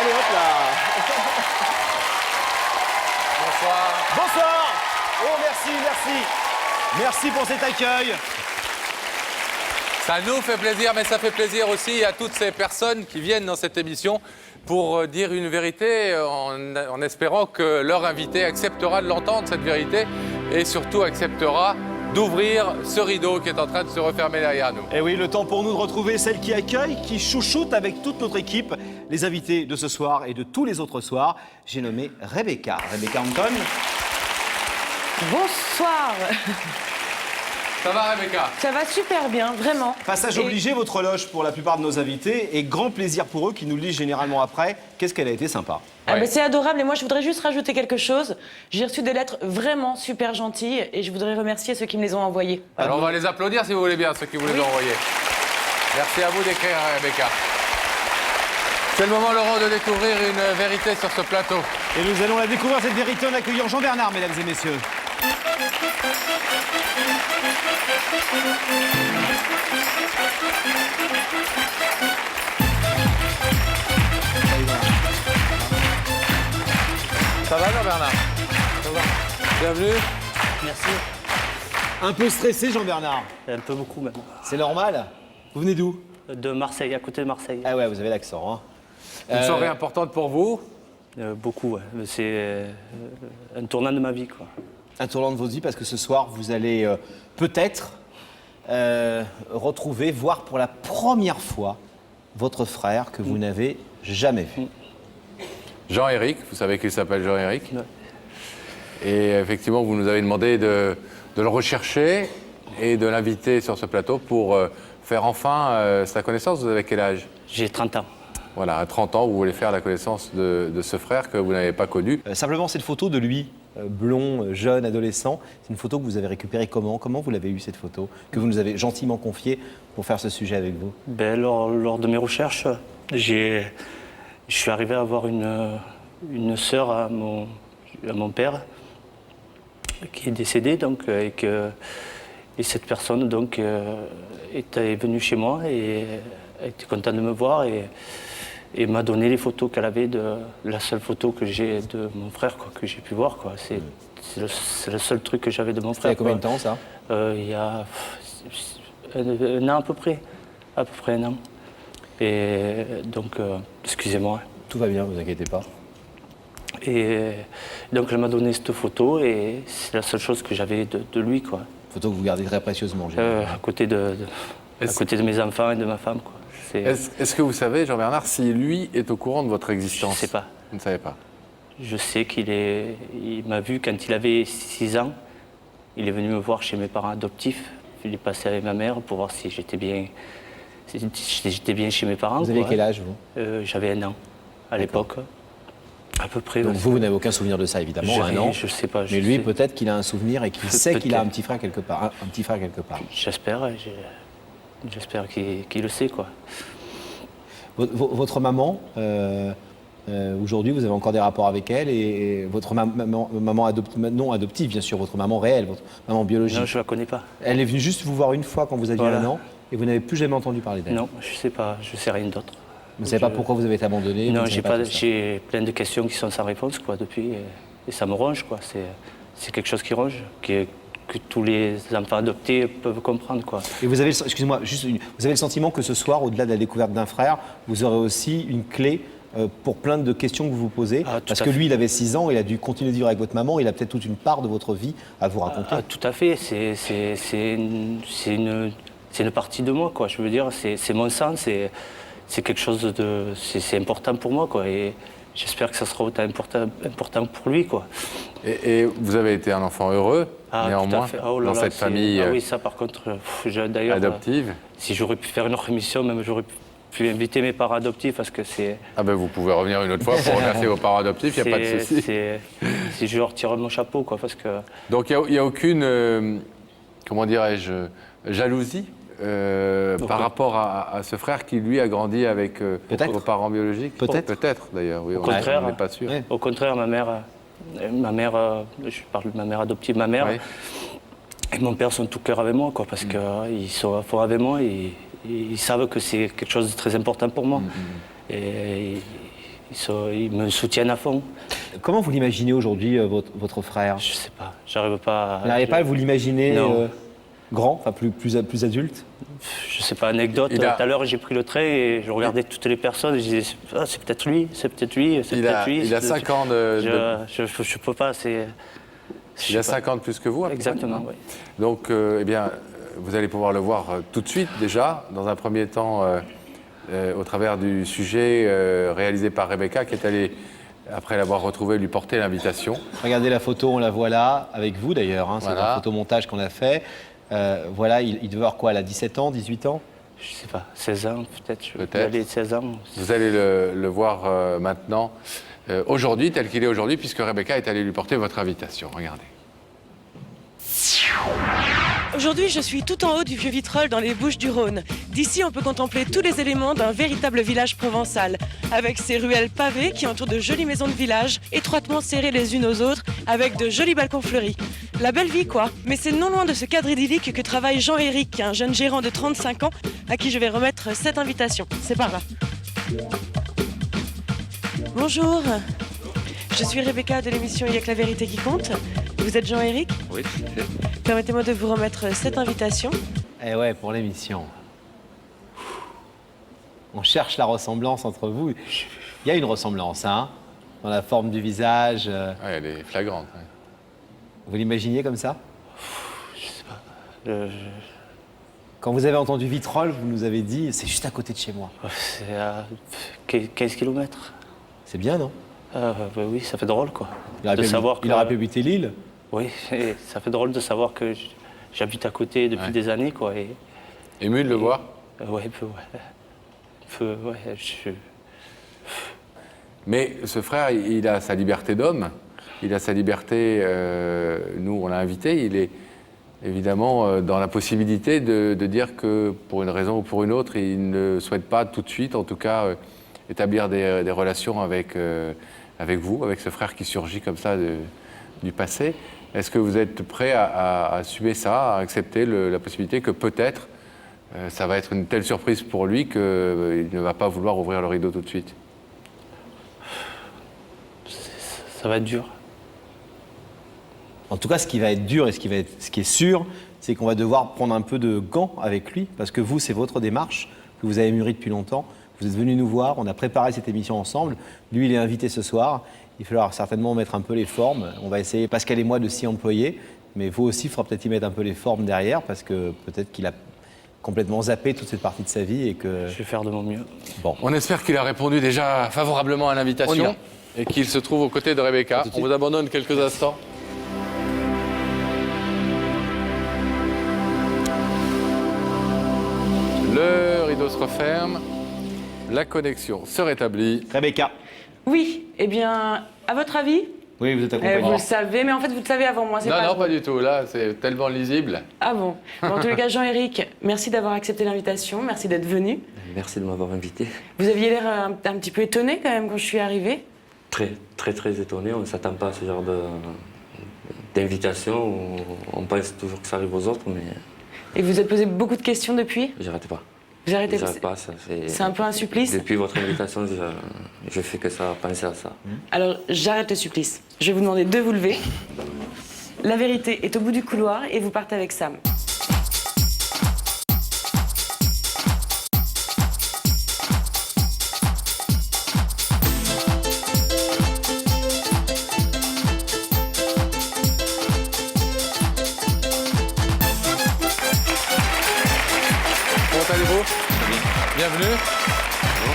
hop là. Bonsoir. Bonsoir. Oh, merci, merci. Merci pour cet accueil. Ça nous fait plaisir, mais ça fait plaisir aussi à toutes ces personnes qui viennent dans cette émission pour dire une vérité en espérant que leur invité acceptera de l'entendre, cette vérité, et surtout acceptera d'ouvrir ce rideau qui est en train de se refermer derrière nous. Et oui, le temps pour nous de retrouver celle qui accueille, qui chouchoute avec toute notre équipe, les invités de ce soir et de tous les autres soirs. J'ai nommé Rebecca. Rebecca Anton. Bonsoir. Ça va, Rebecca? Ça va super bien, vraiment. Passage obligé, votre loge pour la plupart de nos invités, et grand plaisir pour eux qui nous le disent généralement après. Qu'est-ce qu'elle a été sympa. Ah Ouais. ben, c'est adorable et moi je voudrais juste rajouter quelque chose. J'ai reçu des lettres vraiment super gentilles et je voudrais remercier ceux qui me les ont envoyées. Alors on va les applaudir si vous voulez bien, ceux qui vous les ont envoyés. Merci à vous d'écrire, Rebecca. C'est le moment, Laurent, de découvrir une vérité sur ce plateau. Et nous allons la découvrir, cette vérité, en accueillant Jean-Bernard, mesdames et messieurs. Ça va, Jean-Bernard? Ça va. Bienvenue. Merci. Un peu stressé, Jean-Bernard. Un peu beaucoup même. C'est normal. Vous venez d'où? De Marseille, à côté de Marseille. Ah ouais, vous avez l'accent. Hein. Une soirée importante pour vous. Beaucoup, ouais. C'est un tournant de ma vie, quoi. Un tournant de votre vie, parce que ce soir, vous allez peut-être retrouver, voir pour la première fois, votre frère que vous n'avez jamais vu. Jean-Éric, vous savez qu'il s'appelle Jean-Éric. Ouais. Et effectivement, vous nous avez demandé de le rechercher et de l'inviter sur ce plateau pour faire enfin sa connaissance. Vous avez quel âge? J'ai 30 ans. Voilà, à 30 ans, vous voulez faire la connaissance de ce frère que vous n'avez pas connu. Simplement, cette photo de lui, blond, jeune, adolescent, c'est une photo que vous avez récupérée comment? Comment vous l'avez eue, cette photo, que vous nous avez gentiment confiée pour faire ce sujet avec vous? Ben, lors de mes recherches, je suis arrivé à avoir une sœur à mon père qui est décédée, donc, et cette personne donc, est venue chez moi et était contente de me voir et m'a donné les photos qu'elle avait de la seule photo que j'ai de mon frère, quoi, que j'ai pu voir, quoi. C'est le seul truc que j'avais de mon frère. Il y a combien de temps, ça? Il y a un an à peu près un an. Et donc, excusez-moi. Tout va bien, vous inquiétez pas. Et donc, elle m'a donné cette photo et c'est la seule chose que j'avais de lui, quoi. Photo que vous gardez très précieusement, j'ai À côté de mes enfants et de ma femme, quoi. Est-ce que vous savez, Jean-Bernard, si lui est au courant de votre existence? Je ne sais pas. Vous ne savez pas? Je sais il m'a vu quand il avait 6 ans. Il est venu me voir chez mes parents adoptifs. Il est passé avec ma mère pour voir si j'étais bien chez mes parents. Vous avez quoi. quel âge, vous? J'avais 1 an à l'époque. À peu près. Donc ouais. vous n'avez aucun souvenir de ça, évidemment, un an. Je sais pas. Mais lui, peut-être qu'il a un souvenir et qu'il sait qu'il a un Peut-être. petit frère quelque part. Un petit frère quelque part. J'espère. J'espère qu'il le sait, quoi. Votre maman, aujourd'hui, vous avez encore des rapports avec elle et votre maman non adoptive, bien sûr, votre maman réelle, votre maman biologique. Non, je la connais pas. Elle est venue juste vous voir une fois quand vous aviez Voilà. 1 an et vous n'avez plus jamais entendu parler d'elle. Non, je sais pas. Je sais rien d'autre. Vous ne savez pas pourquoi vous avez été abandonné? Non, vous ne savez tout ça. j'ai plein de questions qui sont sans réponse, quoi, depuis. Et ça me ronge, quoi. C'est quelque chose qui ronge, que tous les enfants adoptés peuvent comprendre, quoi. Et vous avez, excusez-moi, vous avez le sentiment que ce soir, au-delà de la découverte d'un frère, vous aurez aussi une clé pour plein de questions que vous vous posez, Ah, tout parce à que fait. lui, il avait 6 ans, il a dû continuer de vivre avec votre maman, il a peut-être toute une part de votre vie à vous raconter. Ah, tout à fait. C'est une partie de moi, quoi. Je veux dire, c'est mon sang, c'est quelque chose de... C'est important pour moi, quoi. Et j'espère que ça sera autant important pour lui, quoi. Et vous avez été un enfant heureux, Tout à néanmoins, fait. Oh là dans là, cette famille Ah oui, ça, par contre, d'ailleurs... adoptive. Si j'aurais pu faire une autre émission, même j'aurais pu inviter mes parents adoptifs, parce que c'est... Ah ben vous pouvez revenir une autre fois pour remercier vos parents adoptifs, il n'y a pas de souci. Si je leur tire mon chapeau, quoi, parce que... Donc il n'y a aucune, comment dirais-je, jalousie par rapport à ce frère qui, lui, a grandi avec vos parents biologiques? Peut-être. Peut-être, d'ailleurs, oui, Au contraire. on n'est pas sûr. Ouais. Au contraire, ma mère, je parle de ma mère adoptive, ma mère Oui. et mon père sont tout cœur avec moi, quoi, parce qu'ils sont à fond avec moi et ils savent que c'est quelque chose de très important pour moi. Et ils me soutiennent à fond. Comment vous l'imaginez aujourd'hui, votre frère? Je sais pas, j'arrive pas. Vous n'arrivez pas à vous l'imaginer Non. grand, enfin plus adulte? Je sais pas, anecdote. Tout à l'heure, j'ai pris le train et je regardais toutes les personnes et je disais ah, c'est peut-être lui, c'est peut-être lui, c'est peut-être lui. Il a 5 ans Je peux pas, c'est. Il a 5 ans de plus que vous, à peu près. Exactement, oui. Donc, eh bien, vous allez pouvoir le voir tout de suite déjà, dans un premier temps, au travers du sujet réalisé par Rebecca, qui est allée, après l'avoir retrouvé, lui porter l'invitation. Regardez la photo, on la voit là, avec vous d'ailleurs, hein, c'est Voilà. un photomontage qu'on a fait. Voilà, il devait avoir quoi, là, 17 ans, 18 ans? Je sais pas, 16 ans peut-être. Peut-être. Aller 16 ans. Vous allez le voir maintenant, aujourd'hui, tel qu'il est aujourd'hui, puisque Rebecca est allée lui porter votre invitation. Regardez. Aujourd'hui, je suis tout en haut du vieux Vitrolles dans les Bouches-du-Rhône. D'ici, on peut contempler tous les éléments d'un véritable village provençal, avec ses ruelles pavées qui entourent de jolies maisons de village, étroitement serrées les unes aux autres, avec de jolis balcons fleuris. La belle vie, quoi. Mais c'est non loin de ce cadre idyllique que travaille Jean-Éric, un jeune gérant de 35 ans, à qui je vais remettre cette invitation. C'est par là. Bonjour. Je suis Rebecca de l'émission Il y a que la vérité qui compte. Vous êtes Jean-Éric? Oui, tout à fait. Permettez-moi de vous remettre cette invitation. Eh ouais, pour l'émission. On cherche la ressemblance entre vous. Il y a une ressemblance, hein, dans la forme du visage. Ouais, elle est flagrante. Ouais. Vous l'imaginiez comme ça? Je- Quand vous avez entendu Vitrolles, vous nous avez dit, c'est juste à côté de chez moi. C'est à 15 km. C'est bien, non? Oui, ça fait drôle, quoi. Il aurait pu habiter Lille. Oui, et ça fait drôle de savoir que j'habite à côté depuis des années, quoi. Et, Ému de le voir? ouais, un peu, ouais. Un peu, ouais, Mais ce frère, il a sa liberté d'homme, il a sa liberté, nous on l'a invité, il est évidemment dans la possibilité de dire que pour une raison ou pour une autre, il ne souhaite pas tout de suite, en tout cas, établir des relations avec vous, avec ce frère qui surgit comme ça du passé. Est-ce que vous êtes prêt à assumer ça, à accepter la possibilité que peut-être ça va être une telle surprise pour lui qu'il ne va pas vouloir ouvrir le rideau tout de suite? ça va être dur. En tout cas, ce qui va être dur et ce qui est sûr, c'est qu'on va devoir prendre un peu de gants avec lui, parce que vous, c'est votre démarche que vous avez mûrie depuis longtemps. Vous êtes venu nous voir, on a préparé cette émission ensemble. Lui, il est invité ce soir. Il va falloir certainement mettre un peu les formes. On va essayer, Pascal et moi, de s'y employer. Mais vous aussi, il faudra peut-être y mettre un peu les formes derrière, parce que peut-être qu'il a complètement zappé toute cette partie de sa vie et que... Je vais faire de mon mieux. Bon. On espère qu'il a répondu déjà favorablement à On y l'invitation va. et qu'il se trouve aux côtés de Rebecca. tout de On vous abandonne quelques instants. Le rideau se referme, la connexion se rétablit. Rebecca. Oui, eh bien, à votre avis? Oui, vous êtes accompagnée. Vous le savez, mais en fait, vous le savez avant moi, c'est Non, pas non, drôle. pas du tout. Là, c'est tellement lisible. Ah bon? Bon, en tous les cas, Jean-Éric, merci d'avoir accepté l'invitation, merci d'être venu. Merci de m'avoir invité. Vous aviez l'air un petit peu étonné quand même quand je suis arrivée. Très, très, très étonné. On ne s'attend pas à ce genre d'invitation. On pense toujours que ça arrive aux autres, mais Et vous vous êtes posé beaucoup de questions depuis? j'arrête pas. Vous arrêtez pas. J'arrête pas, ça fait... C'est un peu un supplice. Depuis votre invitation, je fais que ça, penser à ça. Alors, j'arrête le supplice. Je vais vous demander de vous lever. La vérité est au bout du couloir et vous partez avec Sam. Comment allez-vous? Bienvenue.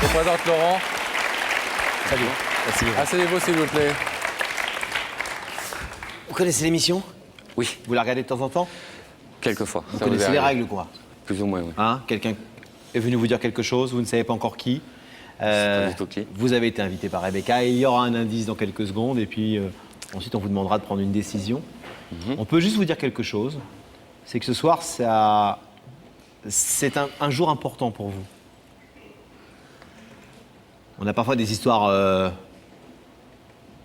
Je vous présente Laurent. Salut. Merci. Asseyez-vous, s'il vous plaît. Vous connaissez l'émission? Oui, Vous la regardez de temps en temps? quelquefois. Vous Ça vous connaissez est les arrivé. règles, quoi? Plus ou moins, oui. Hein? Quelqu'un est venu vous dire quelque chose, vous ne savez pas encore qui. Pas du tout qui. Vous avez été invité par Rebecca et il y aura un indice dans quelques secondes et puis ensuite on vous demandera de prendre une décision. On peut juste vous dire quelque chose, c'est que ce soir, c'est un jour important pour vous. On a parfois des histoires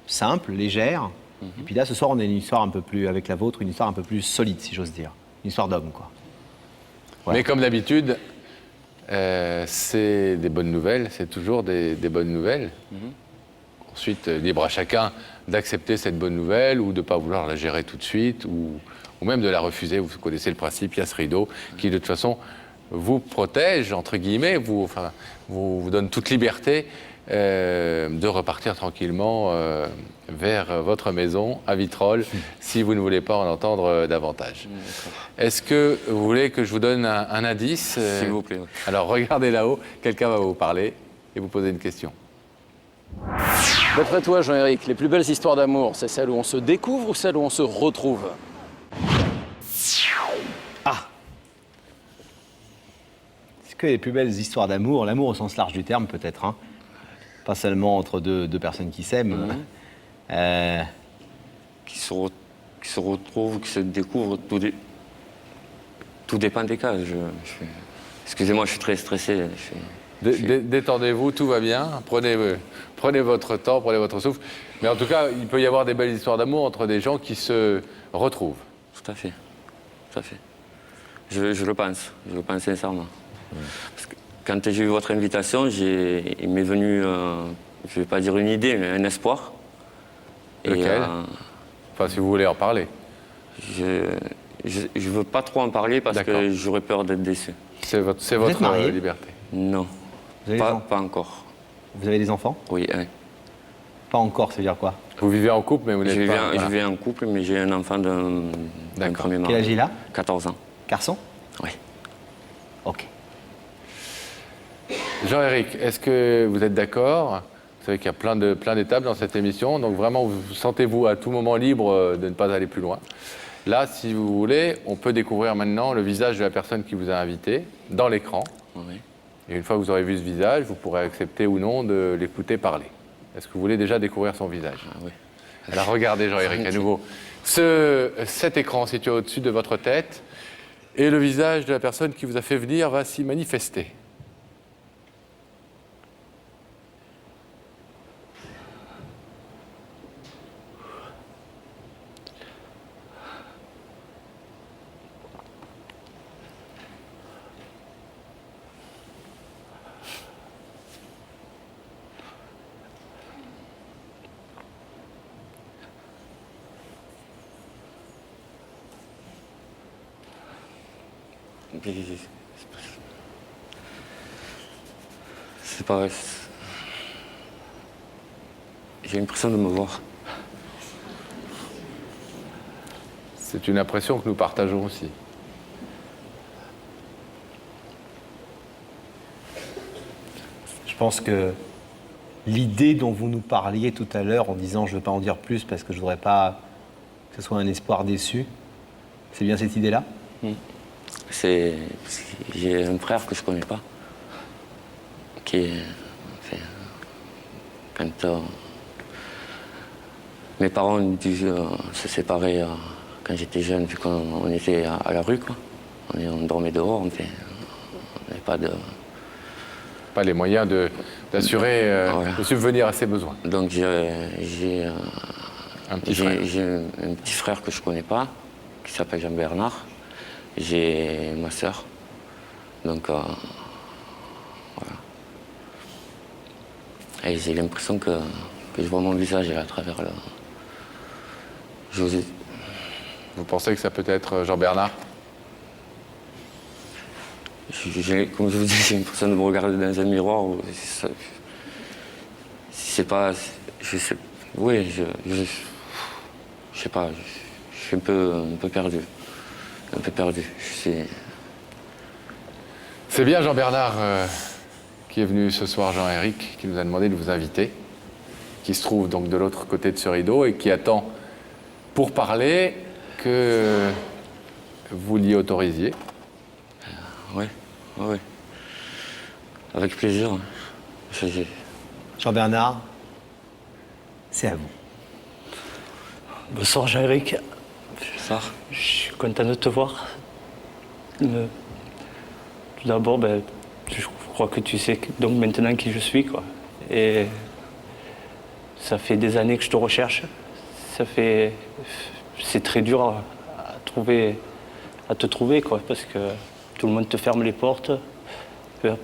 simples, légères, et puis là, ce soir, on a une histoire un peu plus, avec la vôtre, une histoire un peu plus solide, si j'ose dire. Une histoire d'homme, quoi. Voilà. Mais comme d'habitude, c'est des bonnes nouvelles, c'est toujours des bonnes nouvelles. Ensuite, libre à chacun d'accepter cette bonne nouvelle ou de ne pas vouloir la gérer tout de suite ou même de la refuser. Vous connaissez le principe, il y a ce rideau qui, de toute façon, vous protège, entre guillemets, vous donne toute liberté de repartir tranquillement vers votre maison à Vitrolles si vous ne voulez pas en entendre davantage. Est-ce que vous voulez que je vous donne un indice S'il vous plaît. Alors, regardez là-haut, quelqu'un va vous parler et vous poser une question. D'après toi, Jean-Éric, les plus belles histoires d'amour, c'est celles où on se découvre ou celles où on se retrouve? Est-ce que les plus belles histoires d'amour, l'amour au sens large du terme peut-être, hein, pas seulement entre deux personnes qui s'aiment, Qui se retrouvent, qui se découvrent, tout dépend des cas. Excusez-moi, je suis très stressé. Détendez-vous, tout va bien. Prenez votre temps, prenez votre souffle. Mais en tout cas, il peut y avoir des belles histoires d'amour entre des gens qui se retrouvent. Tout à fait. Tout à fait. Je le pense sincèrement. Parce que quand j'ai eu votre invitation, il m'est venu, je ne vais pas dire une idée, mais un espoir. Lequel Enfin, si vous voulez en parler. Je ne veux pas trop en parler parce que j'aurais peur d'être déçu. C'est votre marié liberté. Non, Vous avez pas encore. Vous avez des enfants? Oui, hein. Pas encore, ça veut dire quoi? Vous vivez en couple, mais vous n'êtes pas... Je vis en couple, mais j'ai un enfant d'un premier mari. Quel âge il a? 14 ans. Garçon? Oui. Ok. Jean-Éric, est-ce que vous êtes d'accord? Vous savez qu'il y a plein d'étapes dans cette émission, donc vraiment, vous sentez-vous à tout moment libre de ne pas aller plus loin. Là, si vous voulez, on peut découvrir maintenant le visage de la personne qui vous a invité dans l'écran. Oui. Et une fois que vous aurez vu ce visage, vous pourrez accepter ou non de l'écouter parler. Est-ce que vous voulez déjà découvrir son visage? Oui. Alors regardez Jean-Éric à nouveau. Cet écran situé au-dessus de votre tête et le visage de la personne qui vous a fait venir va s'y manifester. C'est pareil. J'ai l'impression de me voir. C'est une impression que nous partageons aussi. Je pense que l'idée dont vous nous parliez tout à l'heure en disant je ne veux pas en dire plus parce que je ne voudrais pas que ce soit un espoir déçu, c'est bien cette idée-là? J'ai un frère que je ne connais pas, qui quand mes parents ont dû se séparer quand j'étais jeune, vu qu'on était à la rue, quoi. On dormait dehors, on n'avait pas de... Pas les moyens d'assurer, Voilà. de subvenir à ses besoins. Donc j'ai Un petit frère. un petit frère que je ne connais pas, qui s'appelle Jean-Bernard. J'ai ma sœur. Donc, voilà. Et j'ai l'impression que je vois mon visage à travers le... Vous pensez que ça peut être Jean-Bernard? Comme je vous dis, j'ai l'impression de me regarder dans un miroir. C'est pas... Oui, je sais pas. Je suis un peu perdu. Un peu perdu. C'est bien Jean-Bernard qui est venu ce soir, Jean-Éric, qui nous a demandé de vous inviter, qui se trouve donc de l'autre côté de ce rideau et qui attend pour parler que vous l'y autorisiez. Oui. Avec plaisir. Jean-Bernard, c'est à vous. Bonsoir Jean-Éric. Ça. Je suis content de te voir. Tout d'abord, je crois que tu sais donc maintenant qui je suis, quoi. Et ça fait des années que je te recherche. C'est très dur à te trouver, quoi, parce que tout le monde te ferme les portes.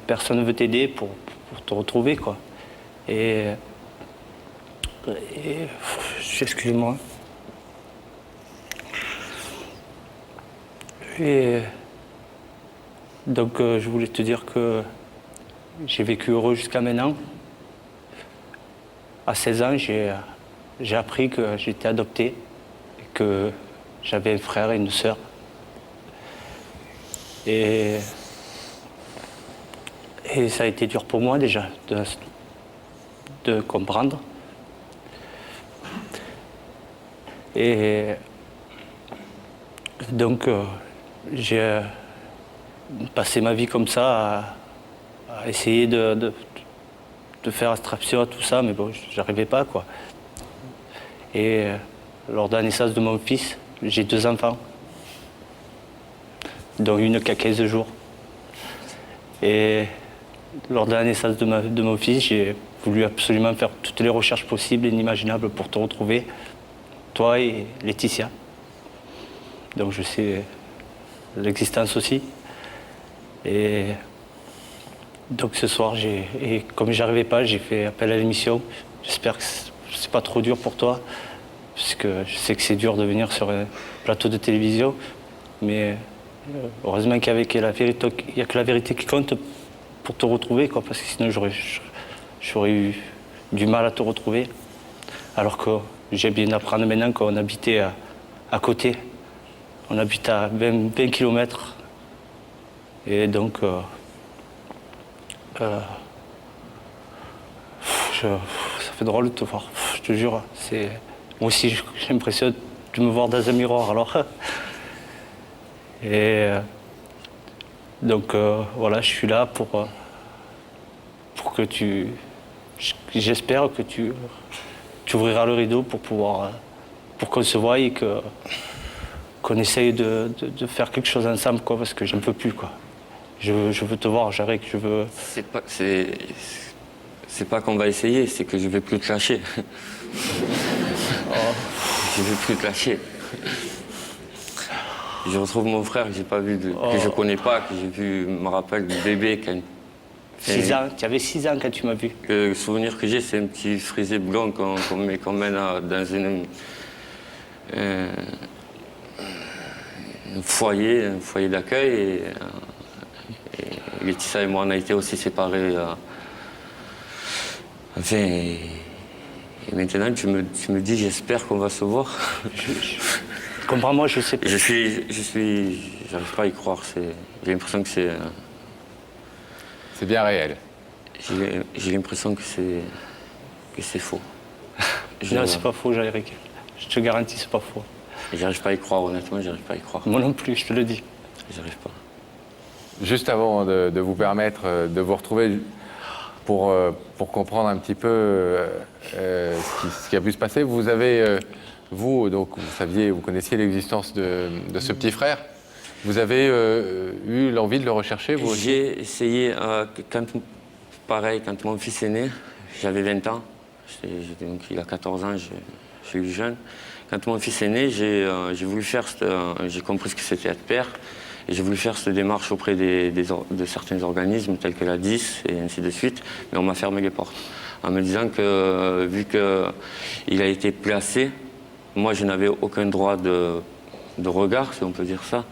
Personne ne veut t'aider pour te retrouver, quoi. Et Et excusez-moi. Et donc je voulais te dire que j'ai vécu heureux jusqu'à maintenant. À 16 ans, j'ai appris que j'étais adopté et que j'avais un frère et une sœur. Et ça a été dur pour moi déjà de comprendre. Et donc j'ai passé ma vie comme ça à essayer de faire abstraction à tout ça, mais bon, j'arrivais pas, quoi. Et lors de la naissance de mon fils, j'ai 2 enfants, dont une qui a 15 jours. Et lors de la naissance de mon fils, j'ai voulu absolument faire toutes les recherches possibles et inimaginables pour te retrouver, toi et Laetitia. Donc je sais l'existence aussi. Et donc ce soir, et comme j'arrivais pas, j'ai fait appel à l'émission. J'espère que c'est pas trop dur pour toi, parce que je sais que c'est dur de venir sur un plateau de télévision, mais heureusement qu'il n'y a que la vérité qui compte pour te retrouver, quoi, parce que sinon j'aurais eu du mal à te retrouver. Alors que j'ai bien d'apprendre maintenant qu'on habitait à côté. On habite à 20 km. Et donc, ça fait drôle de te voir, je te jure. Moi aussi, j'ai l'impression de me voir dans un miroir, alors. Et donc, voilà, je suis là pour que tu... J'espère que tu ouvriras le rideau pour qu'on se voie et qu'on essaye de faire quelque chose ensemble, quoi, parce que j'en peux plus, quoi. Je veux te voir, Jarek, je veux... C'est pas qu'on va essayer, c'est que je vais plus te lâcher. Je vais plus te lâcher. Je retrouve mon frère que j'ai pas vu, que je connais pas, que j'ai vu, me rappelle du bébé. 6 ans, tu avais 6 ans quand tu m'as vu. Le souvenir que j'ai, c'est un petit frisé blond qu'on mène dans un foyer d'accueil. Et Laetitia et moi, on a été aussi séparés. Et maintenant, tu me dis, j'espère qu'on va se voir. Comprends-moi, je sais pas. J'arrive pas à y croire. J'ai l'impression que c'est... C'est bien réel. J'ai l'impression que c'est faux. Non, c'est pas faux, Jarek. Je te garantis, c'est pas faux. J'arrive pas à y croire, honnêtement, j'arrive pas à y croire. Moi non plus, je te le dis. J'arrive pas. Juste avant de vous permettre de vous retrouver, pour comprendre un petit peu ce qui a pu se passer, vous avez, donc vous connaissiez l'existence de ce petit frère. Vous avez eu l'envie de le rechercher, vous aussi? J'ai essayé, quand mon fils est né, j'avais 20 ans, donc il a 14 ans, je suis jeune. Quand mon fils est né, j'ai compris ce que c'était être père, et j'ai voulu faire cette démarche auprès de certains organismes, tels que la DIS, et ainsi de suite, mais on m'a fermé les portes, en me disant que, vu qu'il a été placé, moi je n'avais aucun droit de regard, si on peut dire ça.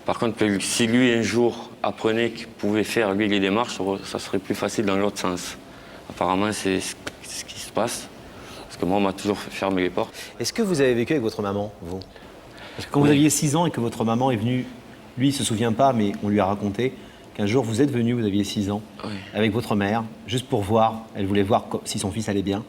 Par contre, si lui, un jour, apprenait qu'il pouvait faire, lui, les démarches, ça serait plus facile dans l'autre sens. Apparemment, c'est ce qui se passe. Parce que moi, on m'a toujours fermé les portes. Est-ce que vous avez vécu avec votre maman, vous? Parce que quand vous aviez 6 ans et que votre maman est venue, lui, il ne se souvient pas, mais on lui a raconté qu'un jour, vous êtes venu, vous aviez 6 ans, avec votre mère, juste pour voir, elle voulait voir si son fils allait bien.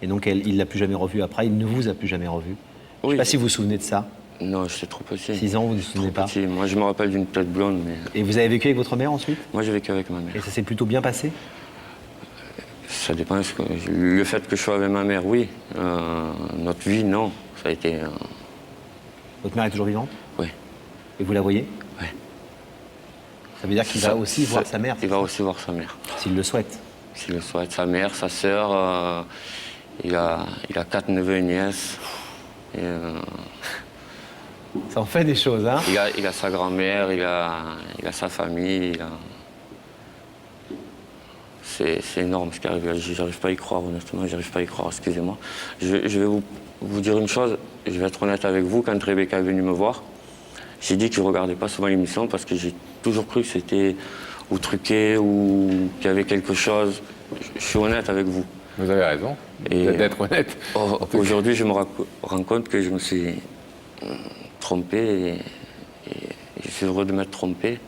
Et donc, il ne l'a plus jamais revu après, il ne vous a plus jamais revu. Je ne sais pas si vous vous souvenez de ça. Non, j'étais trop petit. 6 ans, vous ne vous souvenez pas? Petit. Moi, je me rappelle d'une tête blonde, mais... Et vous avez vécu avec votre mère ensuite? Moi, j'ai vécu avec ma mère. Et ça s'est plutôt bien passé? Ça dépend. Le fait que je sois avec ma mère, oui. Notre vie, non. Ça a été... Votre mère est toujours vivante? Oui. Et vous la voyez? Oui. Ça veut dire qu'il va aussi voir sa mère? Il va aussi voir sa mère. S'il le souhaite? S'il le souhaite. Sa mère, sa sœur, il a 4 neveux et nièces. Et, ça en fait des choses, hein? Il a sa grand-mère, il a sa famille. c'est énorme ce qui arrive là. J'arrive pas à y croire, honnêtement, j'arrive pas à y croire, excusez-moi. Je vais vous dire une chose, je vais être honnête avec vous, quand Rebecca est venue me voir, j'ai dit que je regardais pas souvent l'émission parce que j'ai toujours cru que c'était ou truqué ou qu'il y avait quelque chose. Je suis honnête avec vous. Vous avez raison d'être honnête. Aujourd'hui, je me rends compte que je me suis trompé et je suis heureux de m'être trompé.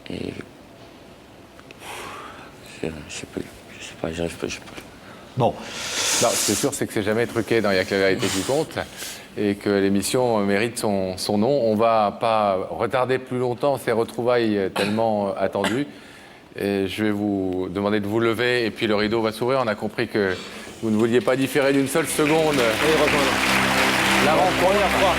Et je sais pas, j'arrive pas. Bon, Non, ce qui est sûr, c'est que c'est jamais truqué dans Il y a que la vérité qui compte et que l'émission mérite son nom. On va pas retarder plus longtemps ces retrouvailles tellement attendues. Et je vais vous demander de vous lever et puis le rideau va s'ouvrir. On a compris que vous ne vouliez pas différer d'une seule seconde la première fois.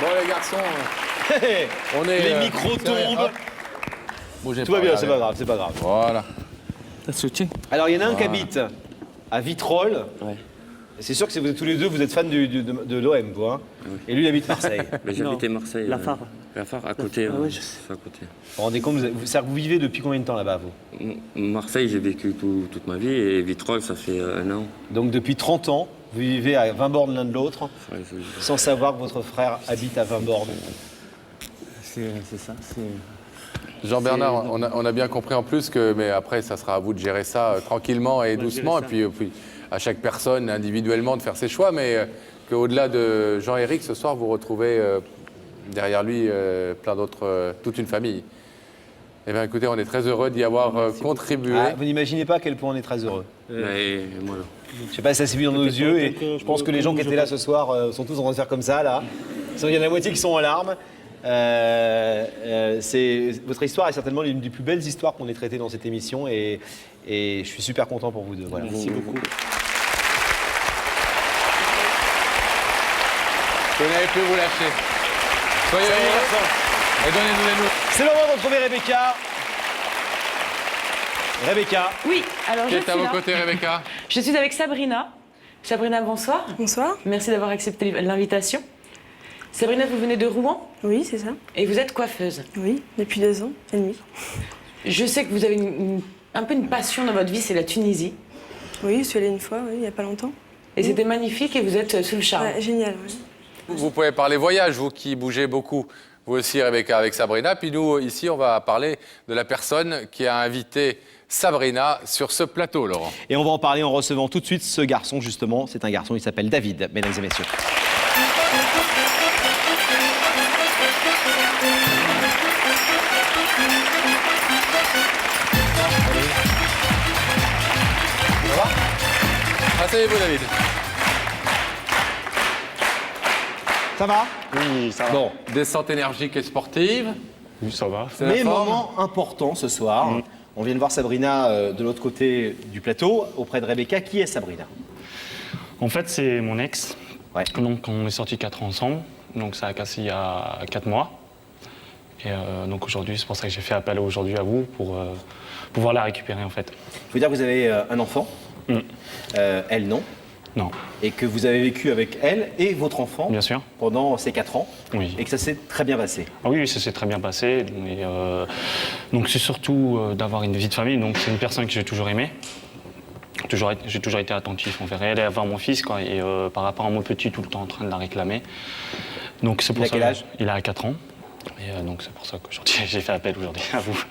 Bon les garçons, on est... les micros tombent. Bougez Tout va bien, regardez. c'est pas grave, c'est pas grave. Voilà. Alors, il y en a un qui habite à Vitrolles. Ouais. C'est sûr que vous êtes tous les deux, vous êtes fans de l'OM, vous. Hein. Oui. Et lui, il habite Marseille. Mais j'habitais Marseille. La Phare. La Phare, à côté. Ah ouais, je c'est à côté. Vous vous rendez compte, c'est-à-dire que vous vivez depuis combien de temps là-bas, vous? Marseille, j'ai vécu toute ma vie et Vitrolles, ça fait 1 an. Donc, depuis 30 ans, vous vivez à 20 bornes l'un de l'autre, Ouais, sans savoir que votre frère habite à 20 bornes. C'est ça, Jean-Bernard, on a bien compris en plus que, mais après, ça sera à vous de gérer ça tranquillement et doucement, et puis à chaque personne individuellement de faire ses choix, mais qu'au-delà de Jean-Éric, ce soir, vous retrouvez derrière lui plein d'autres, toute une famille. Eh bien, écoutez, on est très heureux d'y avoir contribué. Ah, vous n'imaginez pas à quel point on est très heureux. Et voilà. Je sais pas si ça s'est vu dans nos yeux, et je pense que les gens qui étaient là ce soir sont tous en train de faire comme ça, là. Il y en a la moitié qui sont en larmes. Votre histoire est certainement l'une des plus belles histoires qu'on ait traitées dans cette émission, et je suis super content pour vous deux. Voilà. Merci beaucoup. Vous n'avez plus vous lâcher. Soyez heureux et donnez-nous des nouvelles. C'est le moment de retrouver Rebecca. Rebecca, Oui, alors Qui je est suis à vos là. côtés, Rebecca? Je suis avec Sabrina. Sabrina, bonsoir. Bonsoir. Merci d'avoir accepté l'invitation. Sabrina, vous venez de Rouen Oui, c'est ça. et vous êtes coiffeuse. Oui, depuis 2 ans et demi. Je sais que vous avez un peu une passion dans votre vie, c'est la Tunisie. Oui, je suis allée une fois, oui, il n'y a pas longtemps. Et c'était magnifique et vous êtes sous le charme. Ouais, génial, ouais. Vous pouvez parler voyage, vous qui bougez beaucoup. Vous aussi, Rebecca, avec Sabrina. Puis nous, ici, on va parler de la personne qui a invité Sabrina sur ce plateau, Laurent. et on va en parler en recevant tout de suite ce garçon, justement. C'est un garçon, il s'appelle David, mesdames et messieurs. Asseyez-vous, David. Ça va? Oui, ça va. Bon, Descente énergique et sportive. Oui, ça va. C'est la mais forme. moment important ce soir. On vient de voir Sabrina de l'autre côté du plateau, auprès de Rebecca. Qui est Sabrina? En fait, c'est mon ex. Ouais. Donc, on est sortis 4 ans ensemble. Donc, ça a cassé il y a 4 mois. Et donc, aujourd'hui, c'est pour ça que j'ai fait appel aujourd'hui à vous pour pouvoir la récupérer, en fait. Il faut dire que vous avez un enfant. Elle, non. Non, Et que vous avez vécu avec elle et votre enfant bien sûr. pendant ces 4 ans. Oui. Et que ça s'est très bien passé. Ah oui, ça s'est très bien passé. Et, donc, c'est surtout d'avoir une vie de famille. Donc, c'est une personne que j'ai toujours aimée. J'ai toujours été attentif envers elle et envers mon fils, quoi. Et par rapport à mon petit, tout le temps en train de la réclamer. Donc, c'est pour Il a ça quel âge? Il a 4 ans. Et donc, c'est pour ça qu'aujourd'hui, j'ai fait appel aujourd'hui à vous.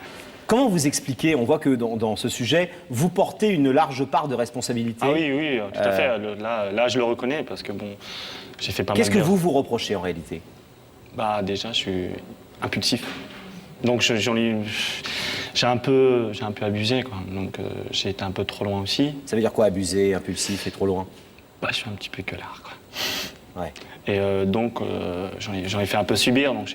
Comment vous expliquez, on voit que dans ce sujet, vous portez une large part de responsabilité. Ah oui, oui, tout à fait. Là, je le reconnais parce que bon, j'ai fait pas mal Qu'est-ce que d'erreurs. vous reprochez en réalité? Bah déjà, je suis impulsif. Donc j'ai un peu abusé, quoi. Donc j'ai été un peu trop loin aussi. Ça veut dire quoi, abuser, impulsif et trop loin? Bah je suis un petit peu gueulard, quoi. Ouais. Et donc, j'en ai fait un peu subir. Donc,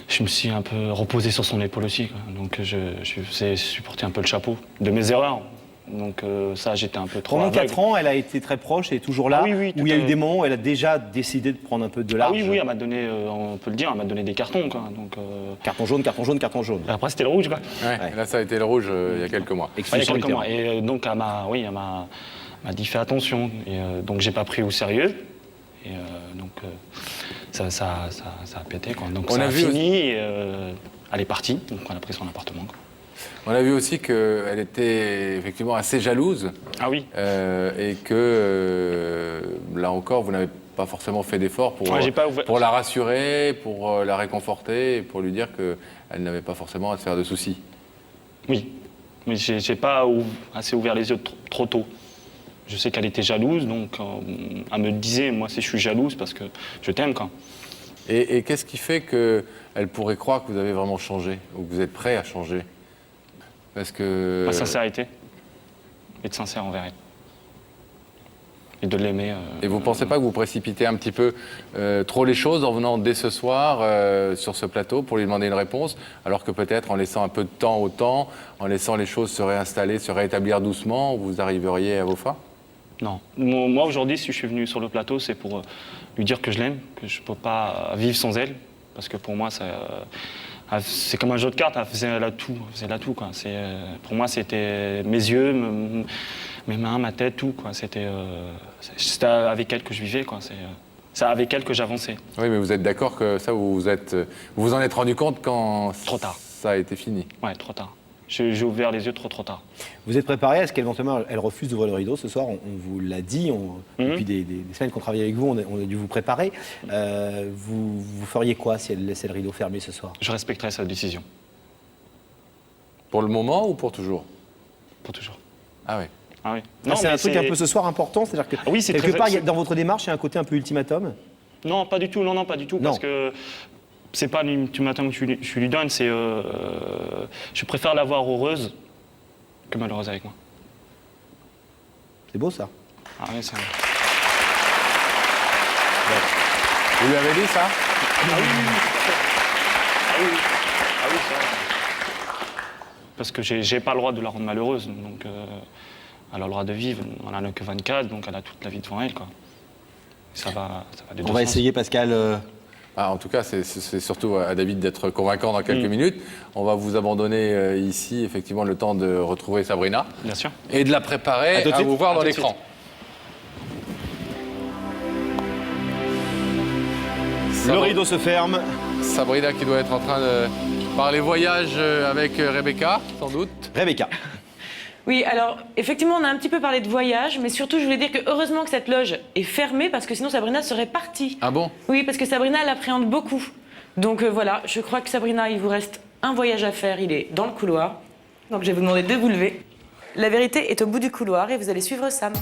je me suis un peu reposé sur son épaule aussi, quoi. Donc, je faisais supporter un peu le chapeau de mes erreurs. Donc, ça, j'étais un peu trop Pendant aveugle. 4 ans, elle a été très proche et toujours là. Ah oui, oui, où il y a tout eu à- des moments où elle a déjà décidé de prendre un peu de Ah large. oui, oui, elle m'a donné, on peut le dire, elle m'a donné des cartons, quoi. Donc, Carton jaune, carton jaune, carton jaune. après, c'était le rouge, quoi. Ouais, là, ça a été le rouge il y a quelques mois. Ouais, il y a Expulsion quelques mois. littéraire. Et donc, elle m'a dit fais attention. Et donc, j'ai pas pris au sérieux. Et donc, ça a pété, quoi. Donc, On ça a a vu fini. Et, elle est partie. Donc, on a pris son appartement, quoi. On a vu aussi qu'elle était effectivement assez jalouse Ah oui. et que, là encore, vous n'avez pas forcément fait d'efforts pour, Ouais, j'ai pas ouvert- pour la rassurer, pour la réconforter et pour lui dire qu'elle n'avait pas forcément à se faire de soucis. Oui. Mais j'ai pas assez ouvert les yeux trop tôt. Je sais qu'elle était jalouse, donc elle me disait, moi, si je suis jalouse, parce que je t'aime, quoi. Et qu'est-ce qui fait qu'elle pourrait croire que vous avez vraiment changé ou que vous êtes prêt à changer? Parce que... La sincérité. Être sincère envers elle. Et de l'aimer. Et vous ne pensez pas que vous précipitez un petit peu trop les choses en venant dès ce soir sur ce plateau pour lui demander une réponse, alors que peut-être en laissant un peu de temps au temps, en laissant les choses se réinstaller, se rétablir doucement, vous arriveriez à vos fins? Non. Moi, aujourd'hui, si je suis venu sur le plateau, c'est pour lui dire que je l'aime, que je ne peux pas vivre sans elle. Parce que pour moi, c'est comme un jeu de cartes, elle faisait la tout, quoi. Pour moi, c'était mes yeux, mes mains, ma tête, tout, quoi. C'était avec elle que je vivais, quoi. C'est avec elle que j'avançais. Oui, mais vous êtes d'accord que ça, vous vous en êtes rendu compte quand Trop tard. ça a été fini? Ouais, trop tard. J'ai ouvert les yeux trop tard. Vous êtes préparé à ce qu'éventuellement elle refuse d'ouvrir le rideau ce soir? On vous l'a dit, depuis des semaines qu'on travaille avec vous, on a dû vous préparer. Vous feriez quoi si elle laissait le rideau fermé ce soir? Je respecterai sa décision. Pour le moment ou pour toujours? Pour toujours. Ah oui. Ah oui. Ah, c'est mais un truc un peu ce soir important, c'est-à-dire que Ah oui, c'est quelque très- part, c'est- dans votre démarche, il y a un côté un peu ultimatum. Non, pas du tout. Non, pas du tout. Non. Parce que c'est pas l'ultimatum que je lui donne, c'est je préfère la voir heureuse que malheureuse avec moi. C'est beau ça. Ah oui, c'est... Vous lui avez dit ça? Ah oui, c'est vrai. Parce que j'ai pas le droit de la rendre malheureuse. Donc, elle a le droit de vivre. On en a que 24, donc elle a toute la vie devant elle, quoi. Ça va de On deux va sens. essayer, Pascal. Ah, en tout cas, c'est surtout à David d'être convaincant dans quelques minutes. On va vous abandonner ici, effectivement, le temps de retrouver Sabrina Bien sûr. et de la préparer À tout de à suite. vous voir À dans tout de l'écran. Le rideau se ferme. Sabrina qui doit être en train de parler voyage avec Rebecca, sans doute. Rebecca. Oui, alors effectivement, on a un petit peu parlé de voyage, mais surtout, je voulais dire que heureusement que cette loge est fermée, parce que sinon Sabrina serait partie. Ah bon? Oui, parce que Sabrina, elle appréhende beaucoup. Donc voilà, je crois que Sabrina, il vous reste un voyage à faire, il est dans le couloir. Donc je vais vous demander de vous lever. La vérité est au bout du couloir et vous allez suivre Sam.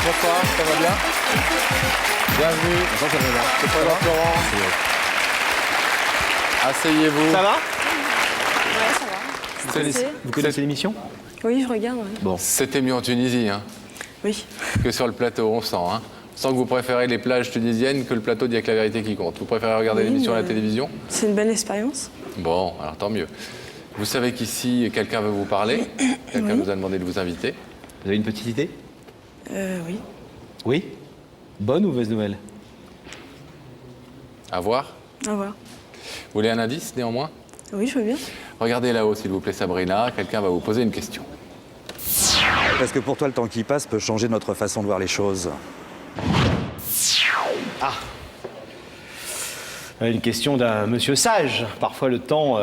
Bonsoir, ça va bien? Bienvenue. Bonsoir, Sabrina. Je présente Laurent. Asseyez-vous. Ça va? Ouais, ça va. Stressée. Vous connaissez l'émission? Oui, je regarde, ouais. C'était mieux en Tunisie hein, Oui. que sur le plateau, on sent. Hein. On sent que vous préférez les plages tunisiennes que le plateau d'Y'a que la vérité qui compte. Vous préférez regarder Oui, l'émission à la mais- télévision? C'est une bonne expérience. Bon, alors tant mieux. Vous savez qu'ici, quelqu'un veut vous parler. Quelqu'un vous a demandé de vous inviter. Vous avez une petite idée? Oui. Oui? Bonne ou mauvaise nouvelle? À voir. Au revoir. Vous voulez un indice, néanmoins? Oui, je veux bien. Regardez là-haut, s'il vous plaît, Sabrina. Quelqu'un va vous poser une question. Parce que pour toi, le temps qui passe peut changer notre façon de voir les choses. Une question d'un monsieur sage. Parfois, le temps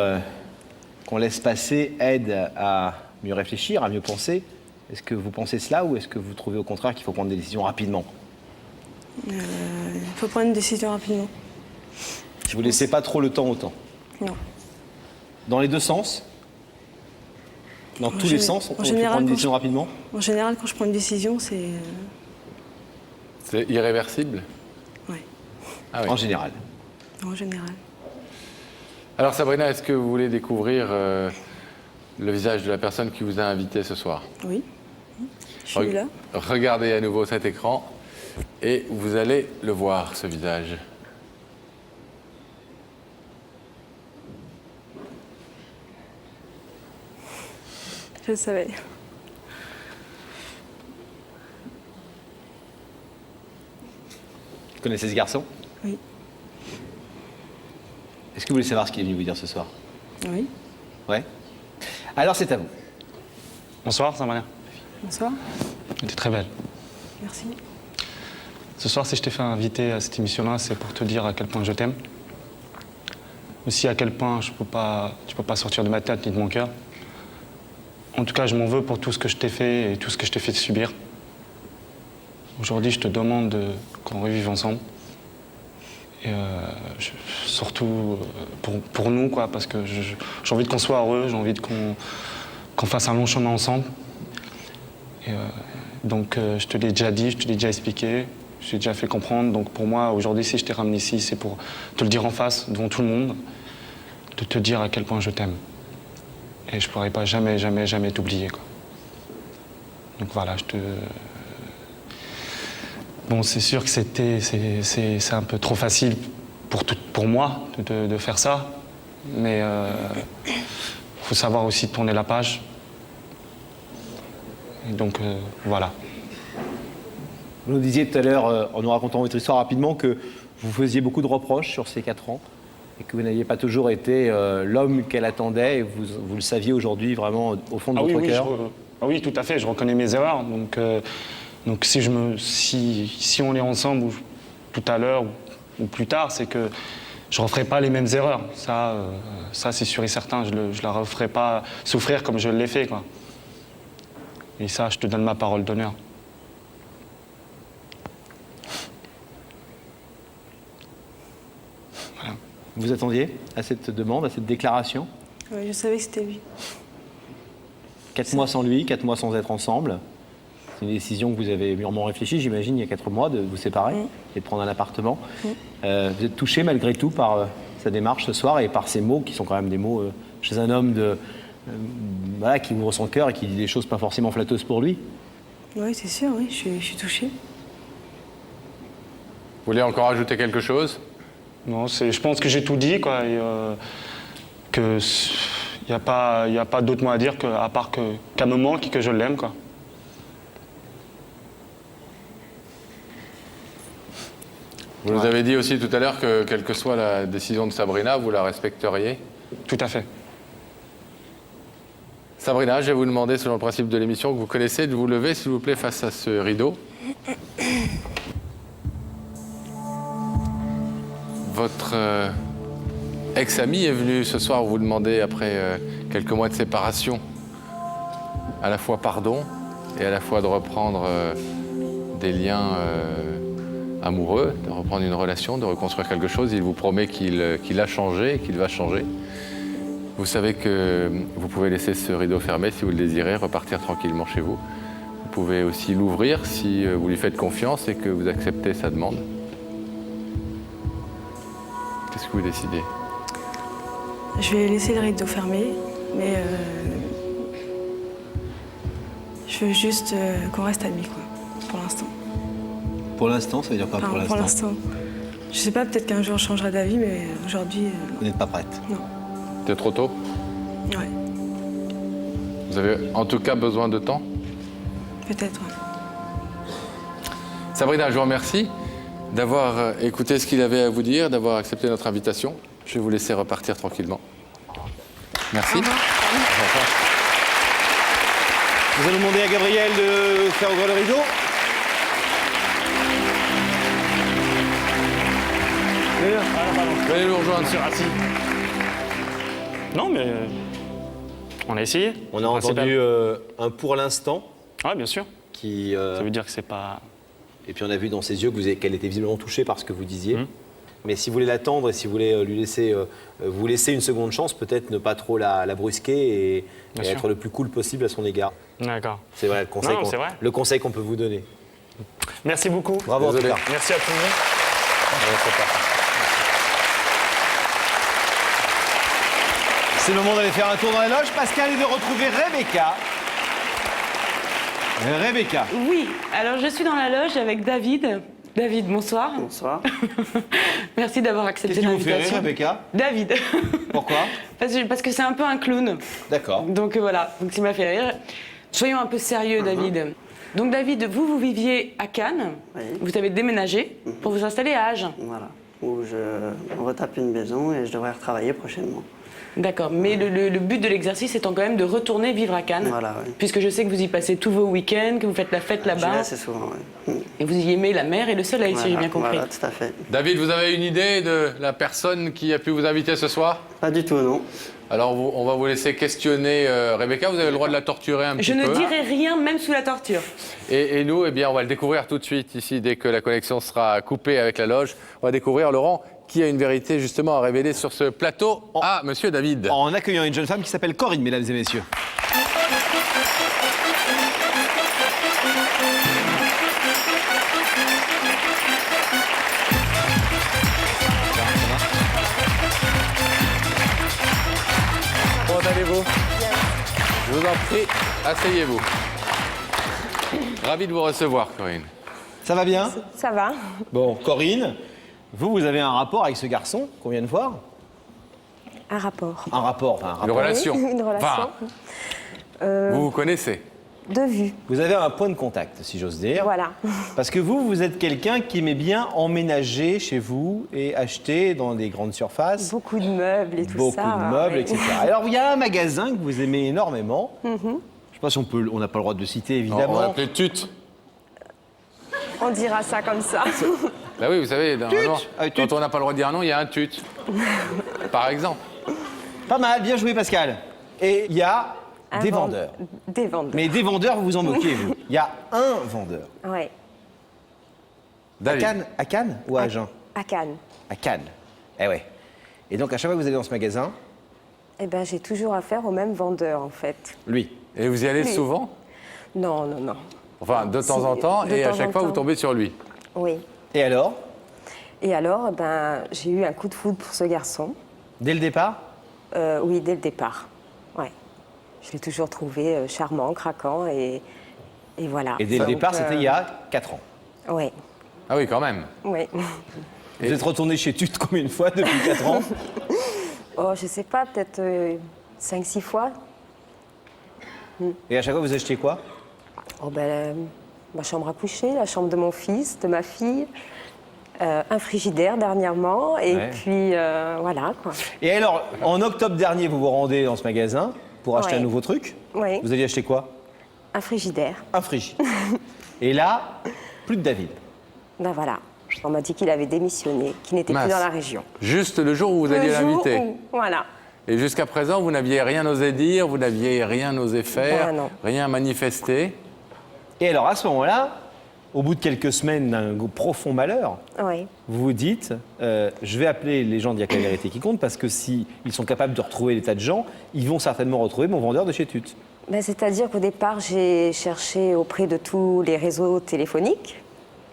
qu'on laisse passer aide à mieux réfléchir, à mieux penser. Est-ce que vous pensez cela ou est-ce que vous trouvez au contraire qu'il faut prendre des décisions rapidement? Il faut prendre une décision rapidement. Vous ne laissez pas trop le temps au temps. Non. Dans les deux sens? Dans tous les sens, on peut général, prendre une quand décision rapidement? En général, quand je prends une décision, c'est C'est irréversible? Oui, Ah oui. En général. en général. Alors Sabrina, est-ce que vous voulez découvrir le visage de la personne qui vous a invité ce soir? Oui, je suis là. Regardez à nouveau cet écran et vous allez le voir, ce visage. Je le savais. Vous connaissez ce garçon? Oui. Est-ce que vous voulez savoir ce qu'il est venu vous dire ce soir? Oui. Ouais. Alors c'est à vous. Bonsoir, Sabrina. Bonsoir. Tu es très belle. Merci. Ce soir, si je t'ai fait inviter à cette émission-là, c'est pour te dire à quel point je t'aime. Aussi à quel point tu peux pas sortir de ma tête ni de mon cœur. En tout cas, je m'en veux pour tout ce que je t'ai fait et tout ce que je t'ai fait subir. Aujourd'hui, je te demande qu'on revive ensemble. Et surtout pour nous, quoi, parce que j'ai envie qu'on soit heureux, j'ai envie qu'on fasse un long chemin ensemble. Et donc, je te l'ai déjà dit, je te l'ai déjà expliqué, je t'ai déjà fait comprendre. Donc, pour moi, aujourd'hui, si je t'ai ramené ici, c'est pour te le dire en face, devant tout le monde, de te dire à quel point je t'aime. Et je pourrais pas jamais t'oublier, quoi. Donc voilà, Bon, c'est sûr que c'est un peu trop facile pour moi de faire ça, mais faut savoir aussi tourner la page. Et donc voilà. Vous nous disiez tout à l'heure, en nous racontant votre histoire rapidement, que vous faisiez beaucoup de reproches sur ces 4 ans et que vous n'aviez pas toujours été l'homme qu'elle attendait et vous le saviez aujourd'hui vraiment au fond de votre cœur. Oui, tout à fait, je reconnais mes erreurs. Donc si on est ensemble tout à l'heure ou plus tard, c'est que je ne referai pas les mêmes erreurs. Ça c'est sûr et certain, je ne la referai pas souffrir comme je l'ai fait, quoi. Et ça, je te donne ma parole d'honneur. Voilà. Vous attendiez à cette demande, à cette déclaration? Oui, je savais que c'était lui. 4 mois sans lui, 4 mois sans être ensemble. C'est une décision que vous avez mûrement réfléchi, j'imagine, il y a 4 mois, de vous séparer et de prendre un appartement. Vous êtes touché malgré tout par sa démarche ce soir et par ces mots qui sont quand même des mots chez un homme voilà, qui ouvre son cœur et qui dit des choses pas forcément flatteuses pour lui. Oui, c'est sûr, oui, je suis touchée. Vous voulez encore ajouter quelque chose? Non, je pense que j'ai tout dit, quoi. Et, que il n'y a pas d'autre mot à dire à part qu'elle me manque et que je l'aime, quoi. Vous nous avez dit aussi tout à l'heure que quelle que soit la décision de Sabrina, vous la respecteriez? Tout à fait. Sabrina, je vais vous demander, selon le principe de l'émission que vous connaissez, de vous lever, s'il vous plaît, face à ce rideau. Votre ex-ami est venu ce soir vous demander, après quelques mois de séparation, à la fois pardon et à la fois de reprendre des liens amoureux, de reprendre une relation, de reconstruire quelque chose. Il vous promet qu'il a changé et qu'il va changer. Vous savez que vous pouvez laisser ce rideau fermé si vous le désirez, repartir tranquillement chez vous. Vous pouvez aussi l'ouvrir si vous lui faites confiance et que vous acceptez sa demande. Qu'est-ce que vous décidez? Je vais laisser le rideau fermé, mais je veux juste qu'on reste amis, quoi, pour l'instant. Pour l'instant, ça veut dire quoi pour l'instant? Pour l'instant. Je sais pas, peut-être qu'un jour je changerai d'avis, mais aujourd'hui... Vous n'êtes pas prête? Non. C'est trop tôt? Ouais, Vous avez en tout cas besoin de temps? peut-être, ouais. Sabrina, je vous remercie d'avoir écouté ce qu'il avait à vous dire, d'avoir accepté notre invitation. Je vais vous laisser repartir tranquillement. Merci. Au revoir. Nous allons demander à Gabriel de faire ouvrir le rideau. Venez nous rejoindre. Non, mais on a essayé. On a entendu un pour l'instant Ah, bien sûr. qui... Ça veut dire que c'est pas... Et puis on a vu dans ses yeux qu'elle était visiblement touchée par ce que vous disiez. Mais si vous voulez l'attendre et si vous voulez vous laisser une seconde chance, peut-être ne pas trop la brusquer et Bien sûr. être le plus cool possible à son égard. D'accord. C'est vrai, Non, c'est vrai. le conseil qu'on peut vous donner. Merci beaucoup. Bravo en tout Désolé. cas. Merci à tout le monde. C'est le moment d'aller faire un tour dans la loge. Pascal est de retrouver Rebecca. Rebecca. Oui, alors je suis dans la loge avec David. David, bonsoir. Bonsoir. Merci d'avoir Qu'est-ce accepté qui vous fait rire, l'invitation. Rebecca? David. Pourquoi? Parce que c'est un peu un clown. D'accord. Donc voilà, donc ça m'a fait rire. Soyons un peu sérieux, David. Donc David, vous viviez à Cannes. Oui. Vous avez déménagé pour vous installer à Agen. Voilà. Où on retape une maison et je devrais retravailler prochainement. D'accord, mais le but de l'exercice étant quand même de retourner vivre à Cannes. Voilà, oui. Puisque je sais que vous y passez tous vos week-ends, que vous faites la fête J'y vais là-bas. assez souvent, oui. Et vous y aimez la mer et le soleil, si j'ai bien compris. Voilà, tout à fait. David, vous avez une idée de la personne qui a pu vous inviter ce soir? Pas du tout, non. Alors, on va vous laisser questionner Rebecca. Vous avez le droit de la torturer un petit Je peu. ne dirai rien, même sous la torture. Et nous, eh bien, on va le découvrir tout de suite ici, dès que la connexion sera coupée avec la loge. On va découvrir, Laurent, qui a une vérité justement à révéler sur ce plateau à Monsieur David. En accueillant une jeune femme qui s'appelle Corinne, mesdames et messieurs. Comment allez-vous? Je vous en prie, asseyez-vous. Ravi de vous recevoir, Corinne. Ça va bien? Ça va. Bon, Corinne, vous avez un rapport avec ce garçon qu'on vient de voir? Un rapport. Un rapport, enfin un Une rapport. relation. Une relation. Enfin, vous vous connaissez. De vue. Vous avez un point de contact, si j'ose dire. Voilà. Parce que vous êtes quelqu'un qui aimait bien emménager chez vous et acheter dans des grandes surfaces. Beaucoup de meubles et tout Beaucoup ça. de meubles, oui. etc. Alors, il y a un magasin que vous aimez énormément. Je ne sais pas si on n'a pas le droit de le citer, On évidemment. va appeler Tut. On dira ça comme ça. Bah oui, vous savez, normalement, Ah, Tut. quand on n'a pas le droit de dire non, il y a un Tut. Par exemple. Pas mal, bien joué, Pascal. Et il y a des vendeurs. Des vendeurs. Mais des vendeurs, vous vous en moquez, vous. Il y a un vendeur. Ouais. David. À Cannes ou à Agen? À Cannes. À Cannes. Eh ouais. Et donc, à chaque fois que vous allez dans ce magasin, Eh ben, j'ai toujours affaire au même vendeur, en fait. lui. Et vous y allez Oui. souvent? Non, non, non. Enfin, de temps Si, en temps, de et à temps chaque en fois, vous temps. tombez sur lui. Oui. Et alors? Et alors, ben, j'ai eu un coup de foudre pour ce garçon. Dès le départ? Oui, dès le départ. Ouais. Je l'ai toujours trouvé charmant, craquant et voilà. Et dès le Donc, départ, c'était il y a 4 ans. Oui, Ah oui, quand même. oui. Vous êtes retourné chez Tut combien de fois depuis 4 ans? Oh, je sais pas, peut-être 5-6 fois. Et à chaque fois, vous achetez quoi? Oh, ben, ma chambre à coucher, la chambre de mon fils, de ma fille, un frigidaire dernièrement, et Ouais. puis voilà, quoi. Et alors, en octobre dernier, vous vous rendez dans ce magasin pour acheter Ouais. un nouveau truc. Oui, Vous alliez acheter quoi? un frigidaire. Un frigi. Et là, plus de David. Ben voilà. On m'a dit qu'il avait démissionné, qu'il n'était plus Mince. dans la région. Juste le jour où vous alliez Le jour l'inviter. où- Voilà. Et jusqu'à présent, vous n'aviez rien osé dire, vous n'aviez rien osé faire, Ben non. rien manifesté. Et alors, à ce moment-là, au bout de quelques semaines d'un profond malheur, Oui. vous vous dites, je vais appeler les gens d'Il y a que la vérité qui compte, parce que s'ils sont capables de retrouver des tas de gens, ils vont certainement retrouver mon vendeur de chez Tut. Ben, c'est-à-dire qu'au départ, j'ai cherché auprès de tous les réseaux téléphoniques.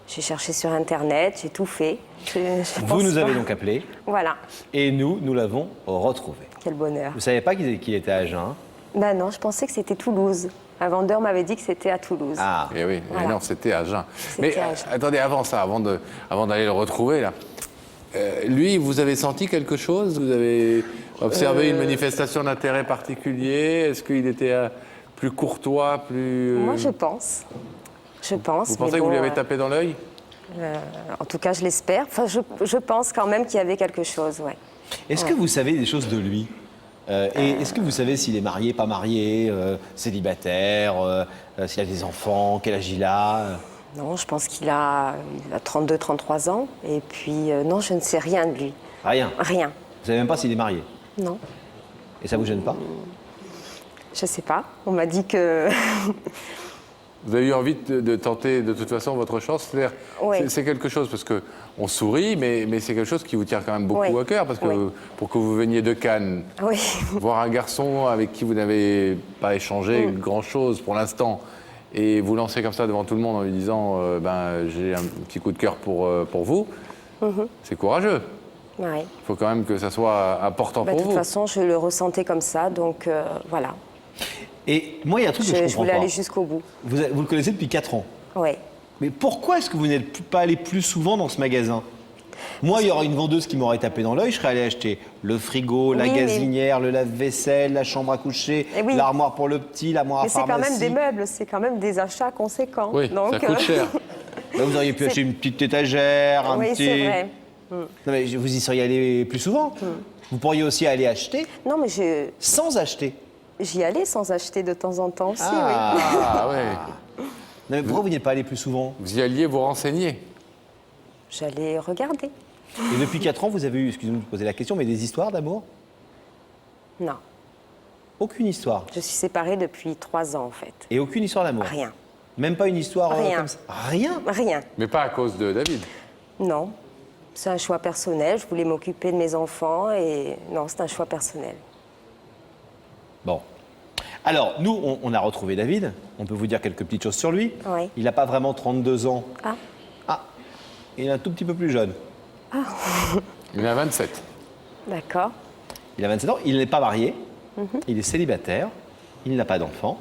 J'ai cherché sur Internet, j'ai tout fait. Je Vous pense nous pas. avez donc appelé, Voilà, et nous l'avons retrouvé. quel bonheur. Vous ne saviez pas qu'il était à Agen? Ben non, je pensais que c'était Toulouse. Un vendeur m'avait dit que c'était à Toulouse. Ah, Et oui, mais Voilà. non, c'était à Agen. C'était Mais à Agen. attendez, avant ça, avant d'aller le retrouver, là, lui, vous avez senti quelque chose? Vous avez observé une manifestation d'intérêt particulier? Est-ce qu'il était plus courtois, plus... Moi, je pense. Je pense. Vous mais pensez que vous lui bon, avez tapé dans l'œil? En tout cas, je l'espère. Enfin, je pense quand même qu'il y avait quelque chose, ouais. est-ce que vous savez des choses de lui? Et est-ce que vous savez s'il est marié, pas marié, célibataire, s'il a des enfants, quel âge il a? Non, je pense qu'il a 32, 33 ans. Et puis, non, je ne sais rien de lui. Rien. Rien. Vous savez même pas s'il est marié? Non, Et ça vous gêne pas? je sais pas. On m'a dit que... Vous avez eu envie de tenter de toute façon votre chance? C'est-à-dire, Oui. c'est quelque chose, parce qu'on sourit, mais c'est quelque chose qui vous tient quand même beaucoup Oui. à cœur, parce que Oui. pour que vous veniez de Cannes, Oui. voir un garçon avec qui vous n'avez pas échangé grand-chose pour l'instant, et vous lancez comme ça devant tout le monde en lui disant j'ai un petit coup de cœur pour vous, c'est courageux. Ouais. Il faut quand même que ça soit important Bah, pour de toute vous. façon, je le ressentais comme ça, donc voilà. Et moi, il y a un truc que je Je comprends voulais pas. aller jusqu'au bout. Vous le connaissez depuis 4 ans. Oui. Mais pourquoi est-ce que vous n'êtes pas allé plus souvent dans ce magasin? Moi, il y aurait une vendeuse qui m'aurait tapé dans l'œil, je serais allé acheter le frigo, la Oui, mais- gazinière, le lave-vaisselle, la chambre à coucher, Eh oui. l'armoire pour le petit, l'armoire à Mais c'est quand pharmacie. même des meubles, c'est quand même des achats conséquents. Oui, donc, ça coûte cher. Là, vous auriez pu acheter une petite étagère, un Oui, petit... c'est vrai. Non, mais vous y seriez allé plus souvent. Vous pourriez aussi aller acheter Non, mais sans acheter. j'y allais sans acheter de temps en temps aussi, oui. Ah ouais. Non, mais pourquoi vous n'y êtes pas allé plus souvent? Vous y alliez vous renseigner. J'allais regarder. Et depuis 4 ans, vous avez eu, excusez-moi de vous poser la question, mais des histoires d'amour? Non, Aucune histoire. je suis séparée depuis 3 ans en fait. Et aucune histoire d'amour? Rien. Même pas une histoire Rien. comme ça? Rien? Rien. Mais pas à cause de David. Non. C'est un choix personnel. Je voulais m'occuper de mes enfants et non, c'est un choix personnel. Bon. Alors, nous, on a retrouvé David. On peut vous dire quelques petites choses sur lui. Oui. Il n'a pas vraiment 32 ans. Ah, Ah, il est un tout petit peu plus jeune. Il en a 27. d'accord. Il a 27 ans, il n'est pas marié, il est célibataire, il n'a pas d'enfant.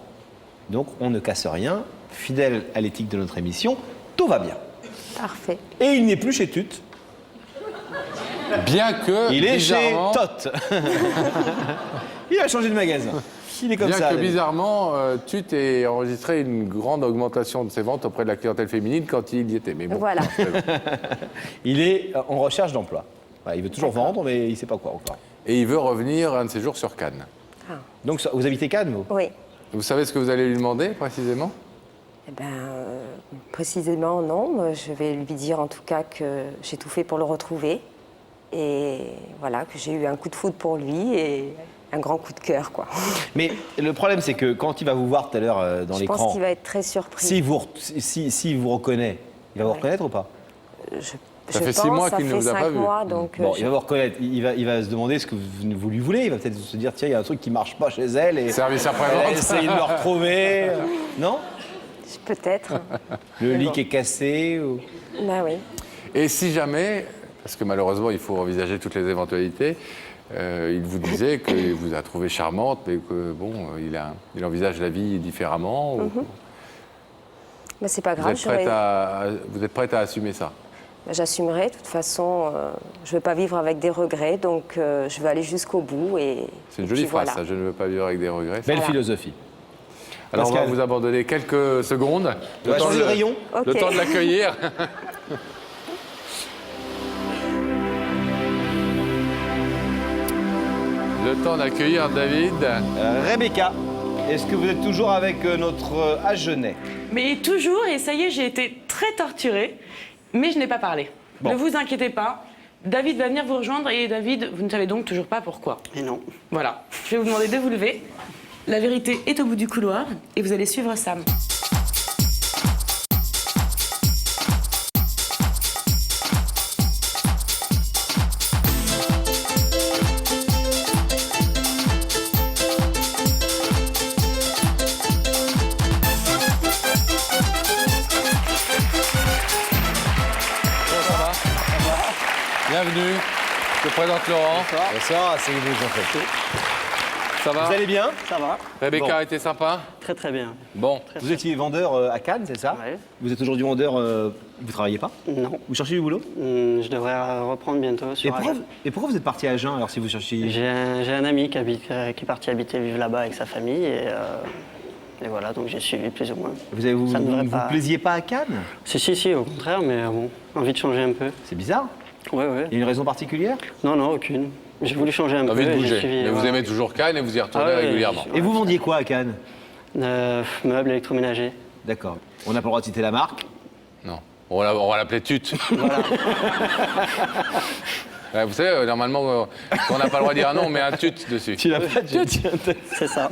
Donc, on ne casse rien. Fidèle à l'éthique de notre émission, tout va bien. Parfait. Et il n'est plus chez Tut. Bien que, Il est chez bizarrement, Tot. Il a changé de magasin. Il est comme bien ça. que David. bizarrement, Tut ait enregistré une grande augmentation de ses ventes auprès de la clientèle féminine quand il y était. Mais bon, Voilà. Il est en recherche d'emploi. Voilà, il veut toujours vendre, mais il ne sait pas quoi encore. Et il veut revenir un de ces jours sur Cannes. Donc, vous habitez Cannes, vous? Oui. Vous savez ce que vous allez lui demander précisément? Eh ben, précisément, non. Je vais lui dire en tout cas que j'ai tout fait pour le retrouver. Et voilà, que j'ai eu un coup de foudre pour lui et un grand coup de cœur, quoi. Mais le problème, c'est que quand il va vous voir tout à l'heure dans Je l'écran, pense qu'il va être très surpris. s'il vous reconnaît, il va vous reconnaître ou pas? Ça fait 6 mois qu'il ne vous a pas vu. mois, donc Bon, il va vous reconnaître. Il va se demander ce que vous lui voulez. Il va peut-être se dire, tiens, il y a un truc qui marche pas chez elle. Et Service elle a après-vente. essayé de le retrouver. Non? peut-être. Le Mais lit bon. qui est cassé ou... Ben oui. Et si jamais, parce que malheureusement il faut envisager toutes les éventualités, il vous disait qu'il vous a trouvé charmante, mais que bon, il envisage la vie différemment. Ou- Ben, c'est pas vous, grave. êtes prête à assumer ça? Ben, j'assumerai. De toute façon, je ne veux pas vivre avec des regrets, donc je veux aller jusqu'au bout. C'est une et jolie puis phrase, voilà. ça. Je ne veux pas vivre avec des regrets. Belle Voilà. philosophie. Alors on va Pascal. vous abandonner quelques secondes. On va changer de rayon. Le Ok. temps de l'accueillir. Le temps d'accueillir David. Rebecca, est-ce que vous êtes toujours avec notre Agenais? Mais toujours, et ça y est, j'ai été très torturée, mais je n'ai pas parlé. Bon. Ne vous inquiétez pas, David va venir vous rejoindre et David, vous ne savez donc toujours pas pourquoi. Et non. Voilà, je vais vous demander de vous lever. La vérité est au bout du couloir et vous allez suivre Sam. Bienvenue. Je te présente Laurent. Bonsoir, c'est vous, en fait. Ça va Vous allez bien? Ça va? Rebecca Bon. a été sympa? Très très bien. Bon. Vous étiez vendeur à Cannes, c'est ça? Ouais. Vous êtes aujourd'hui vendeur, vous travaillez pas? Non. Vous cherchez du boulot? Je devrais reprendre bientôt sur Agen. Et pourquoi vous êtes parti à Agen alors si vous cherchiez? J'ai un ami qui est parti habiter, vivre là-bas avec sa famille et voilà, donc j'ai suivi plus ou moins. Vous Ça ne devrait vous pas- plaisiez pas à Cannes? Si, au contraire, mais bon, envie de changer un peu. C'est bizarre. Ouais. Il y a une raison particulière? Non, aucune. J'ai voulu changer un peu. Envie de et j'ai bouger. suivi, Mais vous voilà. aimez toujours Cannes et vous y retournez Ah ouais, régulièrement. Et vous vendiez quoi à Cannes? Meubles électroménagers. D'accord. On n'a pas le droit de citer la marque. Non. On va l'appeler Tut. Ouais, vous savez, normalement, quand on n'a pas le droit de dire un nom, on met un Tut dessus. Tu l'as pas dit? C'est ça.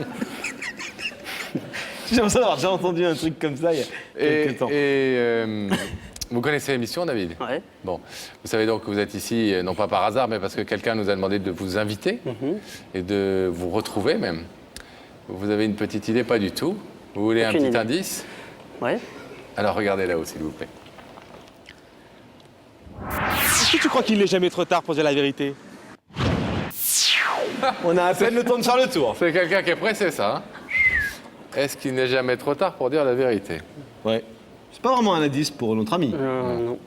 J'ai l'impression d'avoir déjà entendu un truc comme ça il y a quelques temps. Vous connaissez l'émission, David? Ouais. Bon, vous savez donc que vous êtes ici, non pas par hasard, mais parce que quelqu'un nous a demandé de vous inviter et de vous retrouver même. Vous avez une petite idée? Pas du tout. Vous voulez un Aucune petit idée. indice? Oui. Alors regardez là-haut, s'il vous plaît. Est-ce que tu crois qu'il n'est jamais trop tard pour dire la vérité? On a à peine le temps de faire le tour. C'est quelqu'un qui est pressé, ça. Hein. Est-ce qu'il n'est jamais trop tard pour dire la vérité? Ouais. C'est pas vraiment un indice pour notre ami. Non.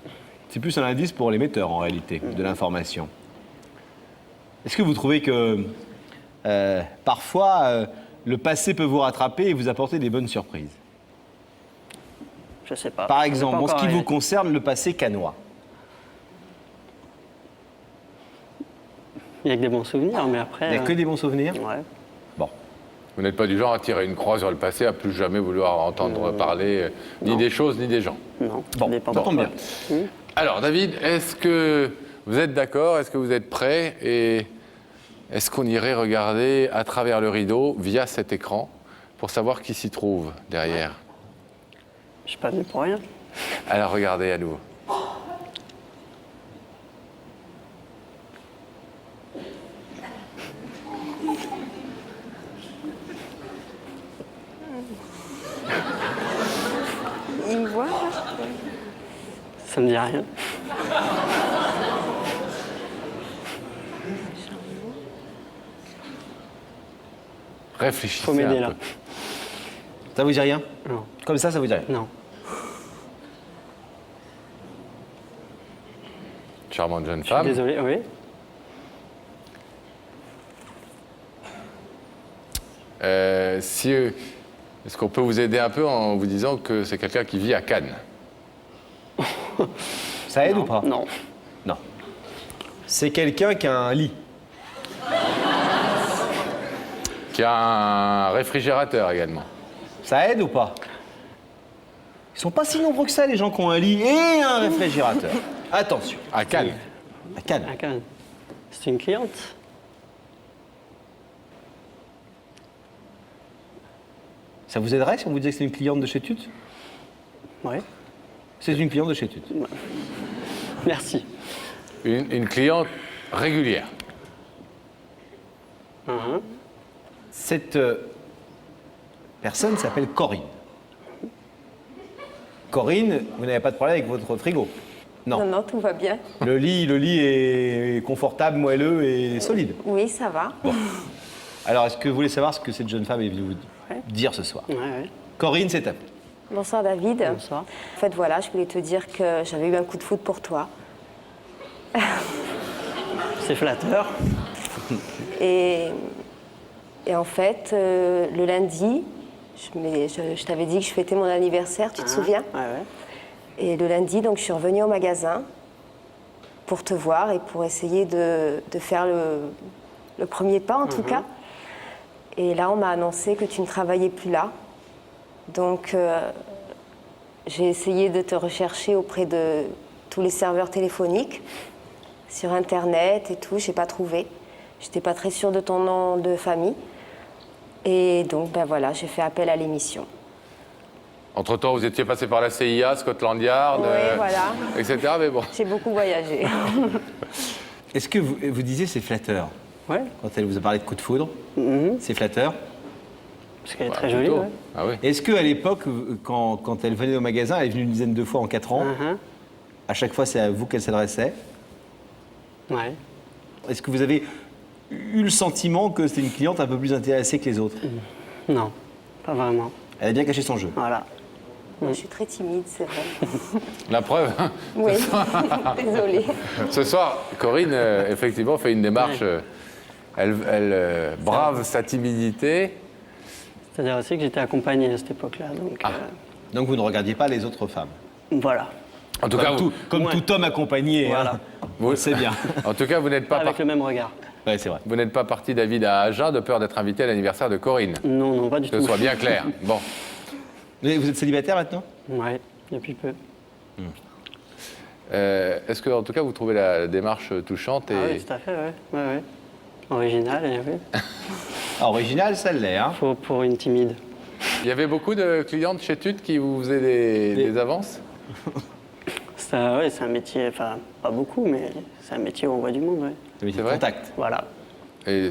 C'est plus un indice pour l'émetteur, en réalité, de l'information. Est-ce que vous trouvez que parfois, le passé peut vous rattraper et vous apporter des bonnes surprises? Je sais pas. Par C'est exemple, pas en ce encore qui vous arrivé. concerne, le passé canois. Il n'y a que des bons souvenirs, mais Il après. n'y a que des bons souvenirs? Ouais. Bon. Vous n'êtes pas du genre à tirer une croix sur le passé, à plus jamais vouloir entendre parler ni des choses ni des gens. Non, Bon, ça dépend ça tombe pourquoi. bien. Alors, David, est-ce que vous êtes d'accord? Est-ce que vous êtes prêt? Et est-ce qu'on irait regarder à travers le rideau, via cet écran, pour savoir qui s'y trouve derrière? Je suis pas venu pour rien. Alors, regardez à nouveau. Il me voit, là? Ça me dit rien. Réfléchissez Faut m'aider un là. peu. Ça vous dit rien? Non. Comme ça vous dit rien? Non. Charmante jeune Je suis femme. désolé, oui. Est-ce qu'on peut vous aider un peu en vous disant que c'est quelqu'un qui vit à Cannes? Ça aide ou pas? Non. Non. C'est quelqu'un qui a un lit. Qui a un réfrigérateur également. Ça aide ou pas? Ils sont pas si nombreux que ça, les gens qui ont un lit et un réfrigérateur. Attention. À Cannes. À Cannes. À Cannes. C'est une cliente. Ça vous aiderait si on vous disait que c'est une cliente de chez Tut? Oui. C'est une cliente de chez Tut. Merci. Une cliente régulière. Cette personne s'appelle Corinne. Corinne, vous n'avez pas de problème avec votre frigo? Non, non, tout va bien. Le lit est confortable, moelleux et solide. Oui, ça va. Alors, est-ce que vous voulez savoir ce que cette jeune femme est venue vous dire ce soir? Ouais, ouais. Corinne, c'est à vous. Bonsoir David. Bonsoir. En fait, voilà, je voulais te dire que j'avais eu un coup de foudre pour toi. C'est flatteur. Et en fait, le lundi, je t'avais dit que je fêtais mon anniversaire, tu te souviens? Ouais, ouais. Et le lundi, donc, je suis revenue au magasin pour te voir et pour essayer de faire le premier pas, en tout cas. Et là, on m'a annoncé que tu ne travaillais plus là. Donc, j'ai essayé de te rechercher auprès de tous les serveurs téléphoniques, sur Internet et tout, j'ai pas trouvé. J'étais pas très sûre de ton nom de famille. Et donc, ben voilà, j'ai fait appel à l'émission. Entre-temps, vous étiez passé par la CIA, Scotland Yard, Oui, voilà. etc. Mais bon. J'ai beaucoup voyagé. Est-ce que vous disiez c'est flatteur? Ouais. Quand elle vous a parlé de coup de foudre, c'est flatteur? Parce qu'elle est Bah, très jolie, plutôt. ouais. Ah oui. Est-ce qu'à l'époque, quand elle venait au magasin, elle est venue une dizaine de fois en 4 ans, à chaque fois c'est à vous qu'elle s'adressait? Ouais. Est-ce que vous avez eu le sentiment que c'était une cliente un peu plus intéressée que les autres? Non, pas vraiment. Elle a bien caché son jeu. Voilà. Je suis très timide, c'est vrai. La preuve. Oui, désolée. Ce soir, Corinne, effectivement, fait une démarche. Elle brave sa timidité. C'est-à-dire aussi que j'étais accompagné à cette époque-là. Donc, Donc vous ne regardiez pas les autres femmes? voilà. En tout cas, Comme tout homme accompagné, Voilà. hein. Vous le savez bien. En tout cas, vous n'êtes pas, Avec le même regard. Ouais, c'est vrai. vous n'êtes pas parti, David, à Agen de peur d'être invité à l'anniversaire de Corinne. Non, non, pas du Que tout. ce soit bien clair. Bon. Vous êtes célibataire maintenant? Ouais, depuis peu. Est-ce que, en tout cas, vous trouvez la démarche touchante et... Ah oui, tout à fait, ouais. Ouais, ouais. Original, et oui. Original, ça l'est, hein. Pour une timide. Il y avait beaucoup de clientes chez Tut qui vous faisaient des avances? Ça, ouais, c'est un métier, enfin, pas beaucoup, mais c'est un métier où on voit du monde, ouais. Le métier de vrai contact. Voilà. Et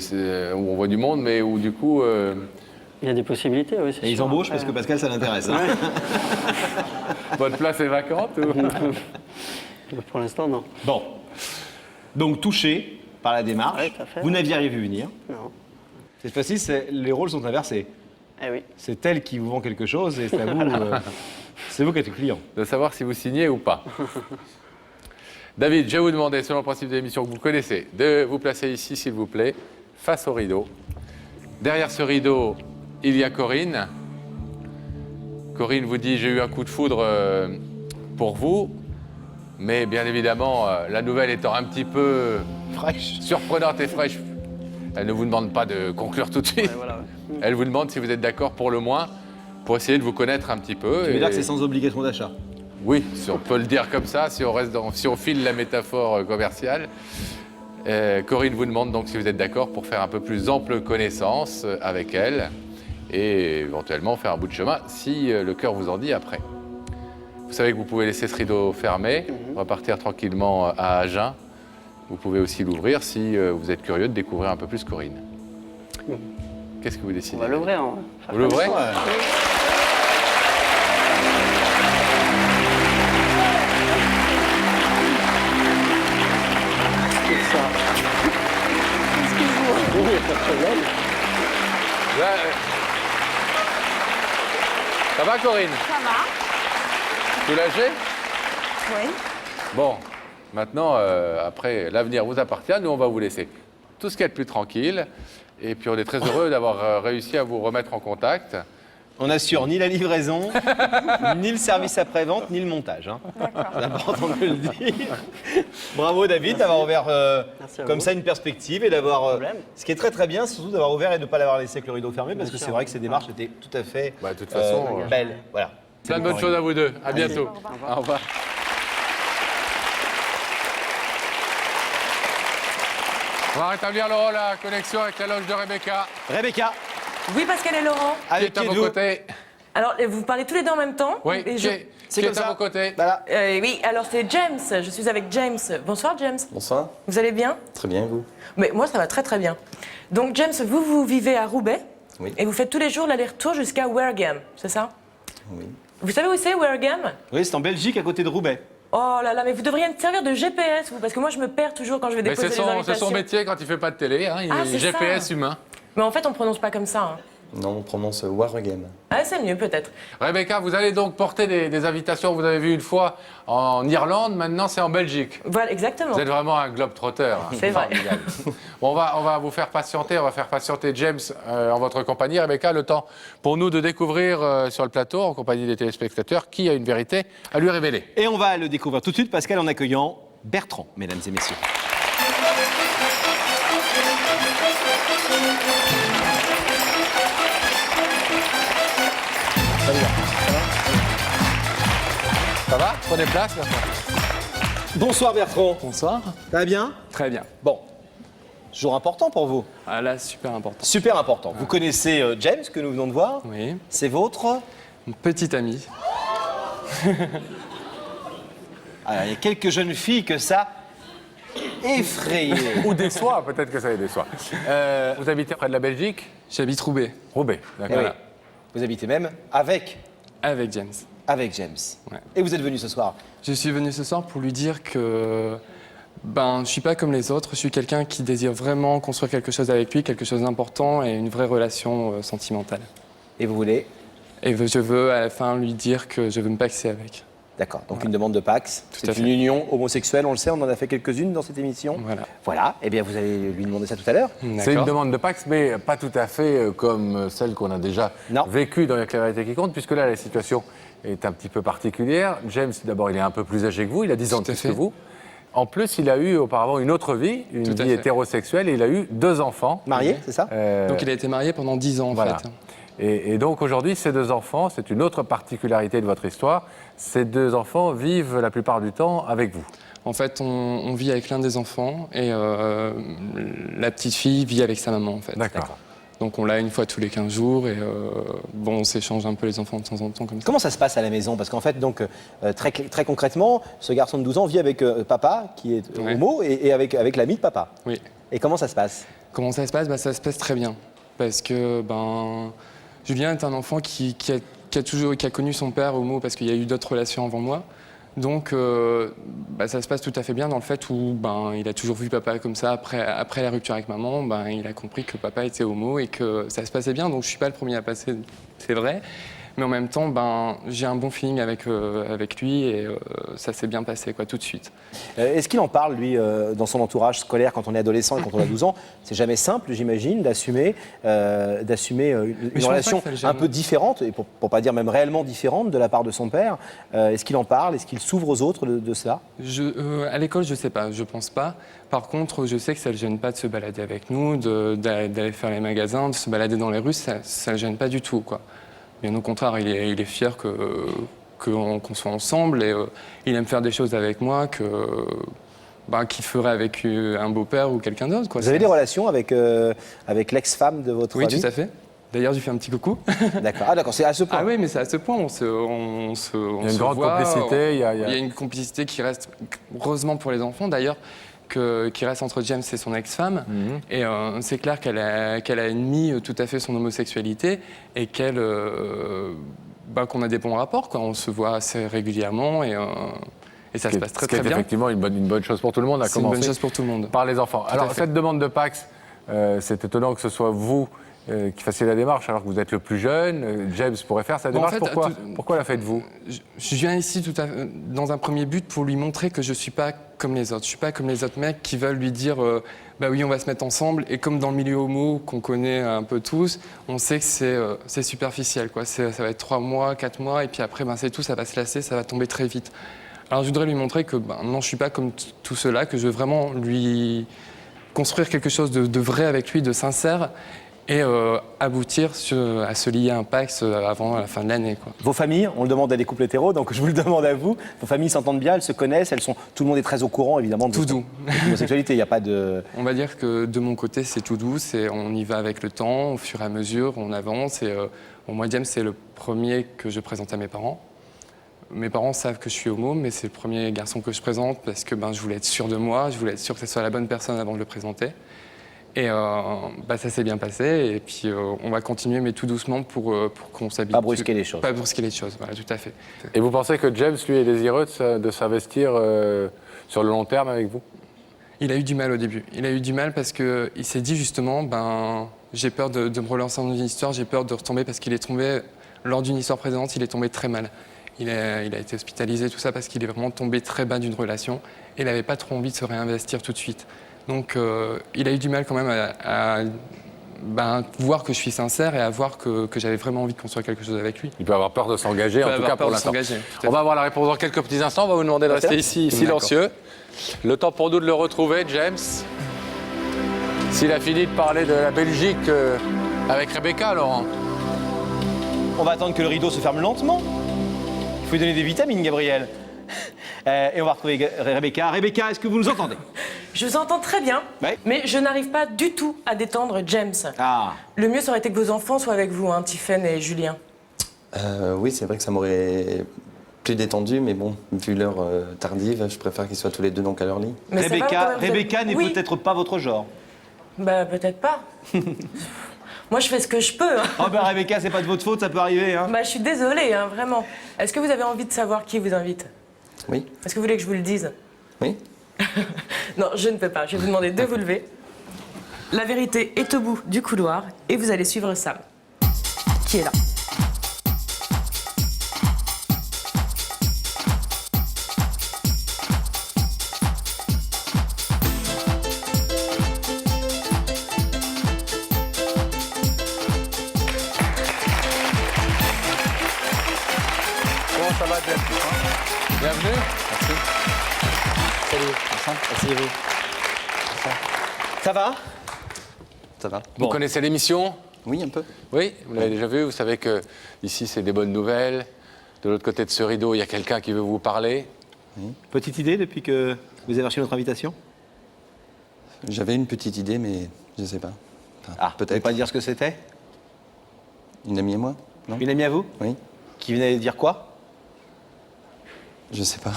où on voit du monde, mais où du coup, Il y a des possibilités, oui, c'est Et ils sûr. embauchent Après, parce que Pascal, ça l'intéresse. Hein. Votre place est vacante ou... Pour l'instant, non. Bon. Donc, touché par la démarche, Ouais, tout à fait. vous n'aviez rien vu venir. Non. Cette fois-ci, les rôles sont inversés. Eh oui. C'est elle qui vous vend quelque chose et c'est à vous, c'est vous qui êtes le client. De savoir si vous signez ou pas. David, je vais vous demander, selon le principe de l'émission que vous connaissez, de vous placer ici, s'il vous plaît, face au rideau. Derrière ce rideau, il y a Corinne. Corinne vous dit, j'ai eu un coup de foudre pour vous, mais bien évidemment, la nouvelle étant un petit peu Fraîche. surprenante et fraîche, elle ne vous demande pas de conclure tout de suite. Ouais, voilà, ouais. Elle vous demande si vous êtes d'accord pour le moins, pour essayer de vous connaître un petit peu. Tu veux dire que c'est sans obligation d'achat? Oui, si on peut le dire comme ça, si on file la métaphore commerciale. Corinne vous demande donc si vous êtes d'accord pour faire un peu plus ample connaissance avec elle et éventuellement faire un bout de chemin si le cœur vous en dit après. Vous savez que vous pouvez laisser ce rideau fermé, repartir tranquillement à Agen. Vous pouvez aussi l'ouvrir si vous êtes curieux de découvrir un peu plus Corinne. Qu'est-ce que vous décidez? On va l'ouvrir. Vous l'ouvrez? Oui, pas de problème. Là, ça va Corinne? Ça va? Soulagée? Oui. Bon, maintenant, après, l'avenir vous appartient, nous on va vous laisser tout ce qu'il y a de plus tranquille. Et puis on est très heureux d'avoir réussi à vous remettre en contact. On n'assure ni la livraison, ni le service après-vente, ni le montage. Hein. C'est important de le dire. Bravo David d'avoir ouvert Merci à comme vous. ça une perspective et d'avoir. problème. Ce qui est très très bien, c'est surtout d'avoir ouvert et de ne pas l'avoir laissé avec le rideau fermé, parce que sûr. c'est vrai que ces démarches étaient tout à fait Bah, de toute façon, belles. Voilà. Plein de bonnes choses à vous deux. À bientôt. Au revoir. On va rétablir la connexion avec la loge de Rebecca. Rebecca, Oui, Pascal et Laurent. Qui avec est à qui vos êtes-vous? côtés? Alors, vous parlez tous les deux en même temps. Oui, Et qui je- est, C'est qui comme est à ça. vos côtés? Voilà. Oui, alors c'est James. Je suis avec James. Bonsoir, James. Bonsoir, Vous allez bien? très bien, vous? Mais moi, ça va très très bien. Donc, James, vous vivez à Roubaix. Oui. Et vous faites tous les jours l'aller-retour jusqu'à Wareham, c'est ça? Oui. Vous savez où c'est, Wareham? Oui, c'est en Belgique à côté de Roubaix. Oh là là, mais vous devriez me servir de GPS, vous, parce que moi, je me perds toujours quand je vais Mais déposer c'est les son invitations. métier quand il fait pas de télé. Hein, il Ah, est c'est GPS ça. humain. Mais en fait, on prononce pas comme ça. Hein. Non, on prononce Warregem. Ah, c'est mieux, peut-être. Rebecca, vous allez donc porter des invitations, vous avez vu une fois en Irlande, maintenant c'est en Belgique. Voilà, exactement. Vous êtes vraiment un globe-trotter. Hein. C'est vrai. Formidable. Bon, on va vous faire patienter, on va faire patienter James en votre compagnie. Rebecca, le temps pour nous de découvrir sur le plateau, en compagnie des téléspectateurs, qui a une vérité à lui révéler. Et on va le découvrir tout de suite, Pascal, en accueillant Bertrand, mesdames et messieurs. Ça va? Prenez place. Là. Bonsoir Bertrand. Bonsoir. Ça va bien? Très bien. Bon. Jour important pour vous. Ah là, super important. Super important. Vous connaissez James, que nous venons de voir. Oui. C'est votre. Mon petit ami. Alors, il y a quelques jeunes filles que ça effrayé. Ou déçoit, peut-être que ça les déçoit. Vous habitez près de la Belgique? J'habite Roubaix. Roubaix, d'accord. Eh oui. Vous habitez même avec James. Avec James. Ouais. Et vous êtes venu ce soir. Je suis venu ce soir pour lui dire que je suis pas comme les autres. Je suis quelqu'un qui désire vraiment construire quelque chose avec lui, quelque chose d'important et une vraie relation sentimentale. Et vous voulez? Et je veux à la fin lui dire que je veux me paxer avec. D'accord, donc une demande de Pax. C'est une union homosexuelle, on le sait, on en a fait quelques-unes dans cette émission. Voilà. Voilà, eh bien vous allez lui demander ça tout à l'heure. C'est une demande de Pax, mais pas tout à fait comme celle qu'on a déjà vécue dans la vérité qui compte, puisque là, la situation est un petit peu particulière. James, d'abord, il est un peu plus âgé que vous, il a 10 ans de plus que vous. En plus, il a eu auparavant une autre vie, une vie hétérosexuelle, et il a eu 2 enfants. Marié, c'est ça? Donc il a été marié pendant 10 ans, en voilà. fait. Et donc aujourd'hui, ces 2 enfants, c'est une autre particularité de votre histoire, ces 2 enfants vivent la plupart du temps avec vous. En fait, on vit avec l'un des enfants et la petite fille vit avec sa maman, en fait. D'accord. Donc on l'a une fois tous les 15 jours et on s'échange un peu les enfants de temps en temps comme ça. Comment ça se passe à la maison? Parce qu'en fait, donc, très concrètement, ce garçon de 12 ans vit avec papa, qui est homo, et avec l'ami de papa. Oui. Et comment ça se passe? Comment ça se passe? Ça se passe très bien. Parce que Julien est un enfant qui a connu son père homo parce qu'il y a eu d'autres relations avant moi. Donc, ça se passe tout à fait bien dans le fait où il a toujours vu papa comme ça. Après la rupture avec maman, il a compris que papa était homo et que ça se passait bien. Donc, je ne suis pas le premier à passer, c'est vrai. Mais en même temps, j'ai un bon feeling avec lui et ça s'est bien passé tout de suite. Est-ce qu'il en parle, lui, dans son entourage scolaire quand on est adolescent et quand on a 12 ans? C'est jamais simple, j'imagine, d'assumer une relation un peu différente, et pour ne pas dire même réellement différente de la part de son père. Est-ce qu'il en parle? Est-ce qu'il s'ouvre aux autres de cela? À l'école, je ne sais pas, je ne pense pas. Par contre, je sais que ça ne le gêne pas de se balader avec nous, d'aller faire les magasins, de se balader dans les rues, ça ne le gêne pas du tout, quoi. Bien au contraire, il est fier qu'on soit ensemble et il aime faire des choses avec moi qu'il ferait avec un beau-père ou quelqu'un d'autre. Vous avez des relations avec l'ex-femme de votre ami? Oui, tout à fait. D'ailleurs, je lui fais un petit coucou. D'accord. Ah d'accord, c'est à ce point. Ah oui, mais c'est à ce point. Il y a une grande complicité. Il y a une complicité qui reste, heureusement pour les enfants d'ailleurs, qui reste entre James et son ex-femme. Et c'est clair qu'elle a admis tout à fait son homosexualité et qu'on a des bons rapports, quoi. On se voit assez régulièrement et ça se passe très très bien. C'est effectivement une bonne chose pour tout le monde. C'est une bonne chose pour tout le monde. Par les enfants. Alors cette demande de Pax, c'est étonnant que ce soit vous qui fassiez la démarche alors que vous êtes le plus jeune. James pourrait faire sa démarche. Pourquoi la faites-vous? Je viens ici dans un premier but pour lui montrer que je ne suis pas comme les autres. Je ne suis pas comme les autres mecs qui veulent lui dire oui, on va se mettre ensemble. Et comme dans le milieu homo qu'on connaît un peu tous, on sait que c'est superficiel, quoi. Ça va être 3 mois, 4 mois, et puis après, c'est tout, ça va se lasser, ça va tomber très vite. Alors je voudrais lui montrer que non, je ne suis pas comme tout cela, que je veux vraiment lui construire quelque chose de vrai avec lui, de sincère, et aboutir à se lier à un Pax avant la fin de l'année, quoi. Vos familles, on le demande à des couples hétéros, donc je vous le demande à vous. Vos familles s'entendent bien, elles se connaissent, tout le monde est très au courant, évidemment, de l'homosexualité. Il n'y a pas de... On va dire que de mon côté, c'est tout doux, on y va avec le temps, au fur et à mesure, on avance. Et moi, James, c'est le premier que je présente à mes parents. Mes parents savent que je suis homo, mais c'est le premier garçon que je présente parce que je voulais être sûr de moi, je voulais être sûr que ce soit la bonne personne avant de le présenter. Et ça s'est bien passé, et puis on va continuer, mais tout doucement pour qu'on s'habitue. Pas brusquer les choses. Pas brusquer les choses, voilà, tout à fait. Et vous pensez que James, lui, est désireux de s'investir sur le long terme avec vous? Il a eu du mal au début. Il a eu du mal parce qu'il s'est dit justement, j'ai peur de me relancer dans une histoire, j'ai peur de retomber parce qu'il est tombé, lors d'une histoire précédente, il est tombé très mal. Il a été hospitalisé, tout ça, parce qu'il est vraiment tombé très bas d'une relation et il n'avait pas trop envie de se réinvestir tout de suite. Donc il a eu du mal quand même à voir que je suis sincère et à voir que j'avais vraiment envie de construire quelque chose avec lui. Il peut avoir peur de s'engager, en tout cas pour l'instant. On va avoir la réponse dans quelques petits instants. On va vous demander de rester ici, silencieux. Le temps pour nous de le retrouver, James. S'il a fini de parler de la Belgique avec Rebecca, Laurent. On va attendre que le rideau se ferme lentement. Il faut lui donner des vitamines, Gabriel. Et on va retrouver Rebecca. Rebecca, est-ce que vous nous entendez? Je vous entends très bien, mais je n'arrive pas du tout à détendre James. Ah. Le mieux, ça aurait été que vos enfants soient avec vous, Tiphaine et Julien. Oui, c'est vrai que ça m'aurait plus détendu, mais bon, vu l'heure tardive, je préfère qu'ils soient tous les deux donc à leur lit. Mais Rebecca n'est peut-être pas votre genre. Peut-être pas. Moi, je fais ce que je peux. Rebecca, c'est pas de votre faute, ça peut arriver. Je suis désolée, vraiment. Est-ce que vous avez envie de savoir qui vous invite? Oui. Est-ce que vous voulez que je vous le dise? Oui. Non, je ne peux pas. Je vais vous demander de vous lever. La vérité est au bout du couloir et vous allez suivre Sam, qui est là. Comment ça va, James? Bienvenue. Merci. Salut. Asseyez-vous. Ça va? Ça va. Vous connaissez l'émission? Oui, un peu. Oui, vous l'avez déjà vu. Vous savez que ici, c'est des bonnes nouvelles. De l'autre côté de ce rideau, il y a quelqu'un qui veut vous parler. Oui. Petite idée depuis que vous avez reçu notre invitation? J'avais une petite idée, mais je ne sais pas. Enfin, peut-être. Vous pouvez pas dire ce que c'était? Une amie à moi? Non. Une amie à vous? Oui. Qui venait dire quoi? Je sais pas.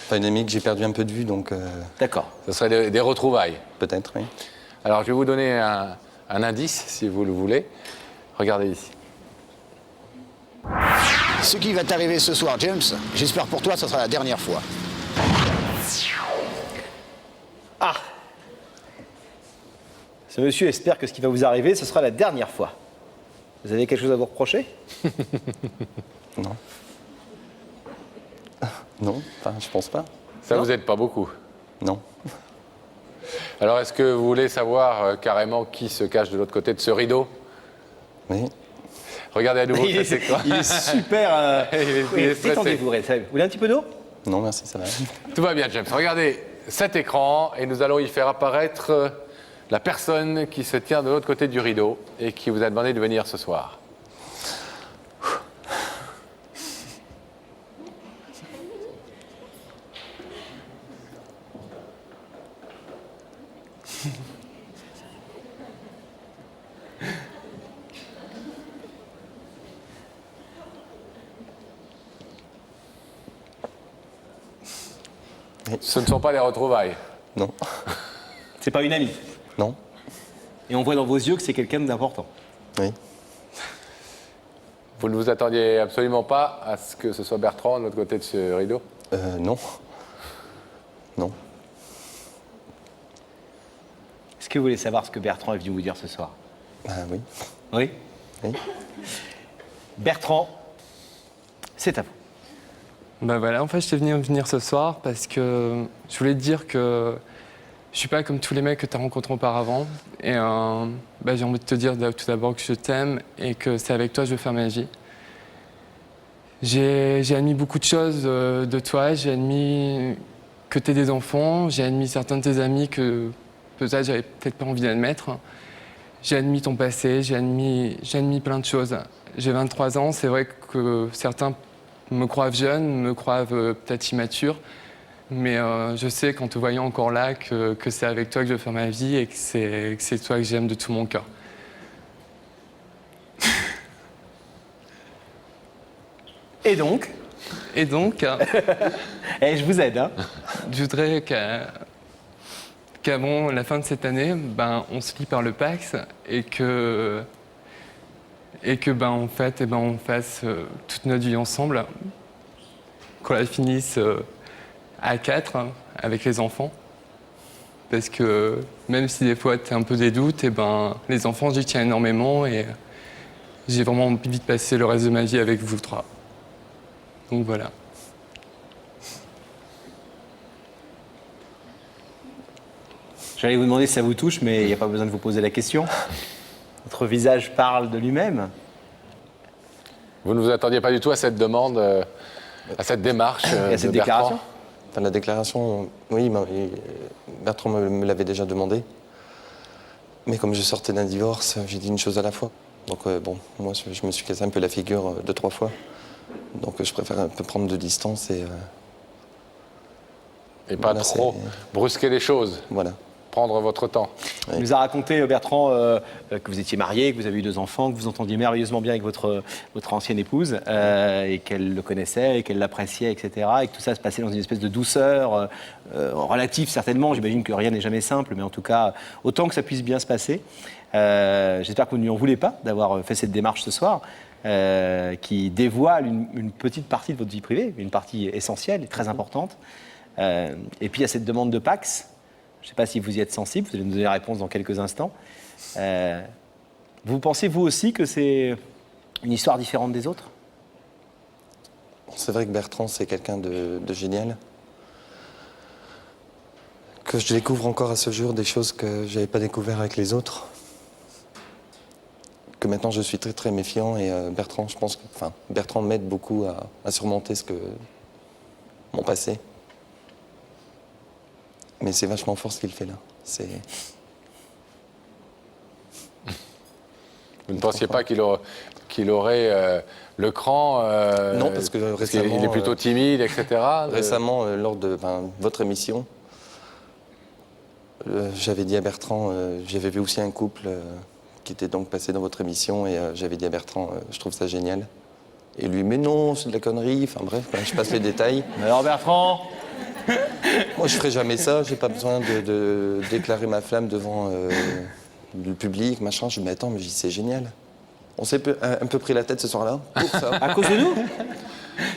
Enfin, une amie que j'ai perdu un peu de vue, donc... D'accord. Ce serait des retrouvailles? Peut-être, oui. Alors, je vais vous donner un indice, si vous le voulez. Regardez ici. Ce qui va t'arriver ce soir, James, j'espère pour toi, ce sera la dernière fois. Ah! Ce monsieur espère que ce qui va vous arriver, ce sera la dernière fois. Vous avez quelque chose à vous reprocher? Non. Non, enfin, je pense pas. Ça vous aide pas beaucoup? Non. Alors, est-ce que vous voulez savoir carrément qui se cache de l'autre côté de ce rideau? Oui. Regardez à nouveau il est super... il est stressé. Détendez-vous, Red. Vous voulez un petit peu d'eau? Non, merci, ça va. Tout va bien, James. Regardez cet écran et nous allons y faire apparaître la personne qui se tient de l'autre côté du rideau et qui vous a demandé de venir ce soir. Ce ne sont pas des retrouvailles. Non. C'est pas une amie? Non. Et on voit dans vos yeux que c'est quelqu'un d'important. Oui. Vous ne vous attendiez absolument pas à ce que ce soit Bertrand de l'autre côté de ce rideau? Non. Non. Est-ce que vous voulez savoir ce que Bertrand est venu vous dire ce soir? Oui. Oui? Oui. Bertrand, c'est à vous. Bah voilà, en fait, je t'ai venu venir ce soir parce que je voulais te dire que je suis pas comme tous les mecs que tu as rencontrés auparavant. Et j'ai envie de te dire tout d'abord que je t'aime et que c'est avec toi que je veux faire ma vie. J'ai admis beaucoup de choses de toi. J'ai admis que tu es des enfants. J'ai admis certains de tes amis que peut-être j'avais peut-être pas envie d'admettre. J'ai admis ton passé. J'ai admis plein de choses. J'ai 23 ans. C'est vrai que certains me croient jeune, me croient peut-être immature, mais je sais qu'en te voyant encore là que c'est avec toi que je veux faire ma vie et que c'est toi que j'aime de tout mon cœur. Et donc? Et donc je vous aide, hein. Je voudrais qu'avant la fin de cette année, on se lie par le Pax et que en fait, on fasse toute notre vie ensemble, qu'on la finisse à 4 avec les enfants. Parce que même si des fois tu as un peu des doutes, les enfants, j'y tiens énormément et j'ai vraiment envie de passer le reste de ma vie avec vous trois. Donc voilà. J'allais vous demander si ça vous touche, mais il n'y a pas besoin de vous poser la question. Votre visage parle de lui-même. Vous ne vous attendiez pas du tout à cette demande, à cette démarche et à cette de Bertrand? déclaration? Enfin, la déclaration, oui, Bertrand me l'avait déjà demandé. Mais comme je sortais d'un divorce, j'ai dit une chose à la fois. Donc moi je me suis cassé un peu la figure 2-3 fois. Donc je préfère un peu prendre de distance et pas voilà, trop brusquer les choses. Voilà. Prendre votre temps. Il nous a raconté, Bertrand, que vous étiez marié, que vous avez eu 2 enfants, que vous entendiez merveilleusement bien avec votre ancienne épouse, et qu'elle le connaissait, et qu'elle l'appréciait, etc. Et que tout ça se passait dans une espèce de douceur relative, certainement. J'imagine que rien n'est jamais simple, mais en tout cas, autant que ça puisse bien se passer. J'espère que vous ne lui en voulez pas d'avoir fait cette démarche ce soir, qui dévoile une petite partie de votre vie privée, une partie essentielle et très importante. Et puis il y a cette demande de Pax. Je ne sais pas si vous y êtes sensible, vous allez nous donner la réponse dans quelques instants. Vous pensez, vous aussi, que c'est une histoire différente des autres? C'est vrai que Bertrand, c'est quelqu'un de génial. Que je découvre encore à ce jour des choses que je n'avais pas découvertes avec les autres. Que maintenant je suis très très méfiant et Bertrand, je pense que, Bertrand m'aide beaucoup à surmonter mon passé. Mais c'est vachement fort ce qu'il fait là. Vous ne pensiez pas qu'il aurait le cran non, parce que récemment... Il est plutôt timide, etc. Récemment, lors de votre émission, j'avais dit à Bertrand, j'avais vu aussi un couple qui était donc passé dans votre émission, et j'avais dit à Bertrand, je trouve ça génial. Et lui, mais non, c'est de la connerie, bref, je passe les détails. Alors Bertrand, moi, je ferai jamais ça. J'ai pas besoin de déclarer ma flamme devant le public, machin. Je dis, mais attends, mais c'est génial. On s'est un peu pris la tête ce soir-là pour ça. À cause de nous?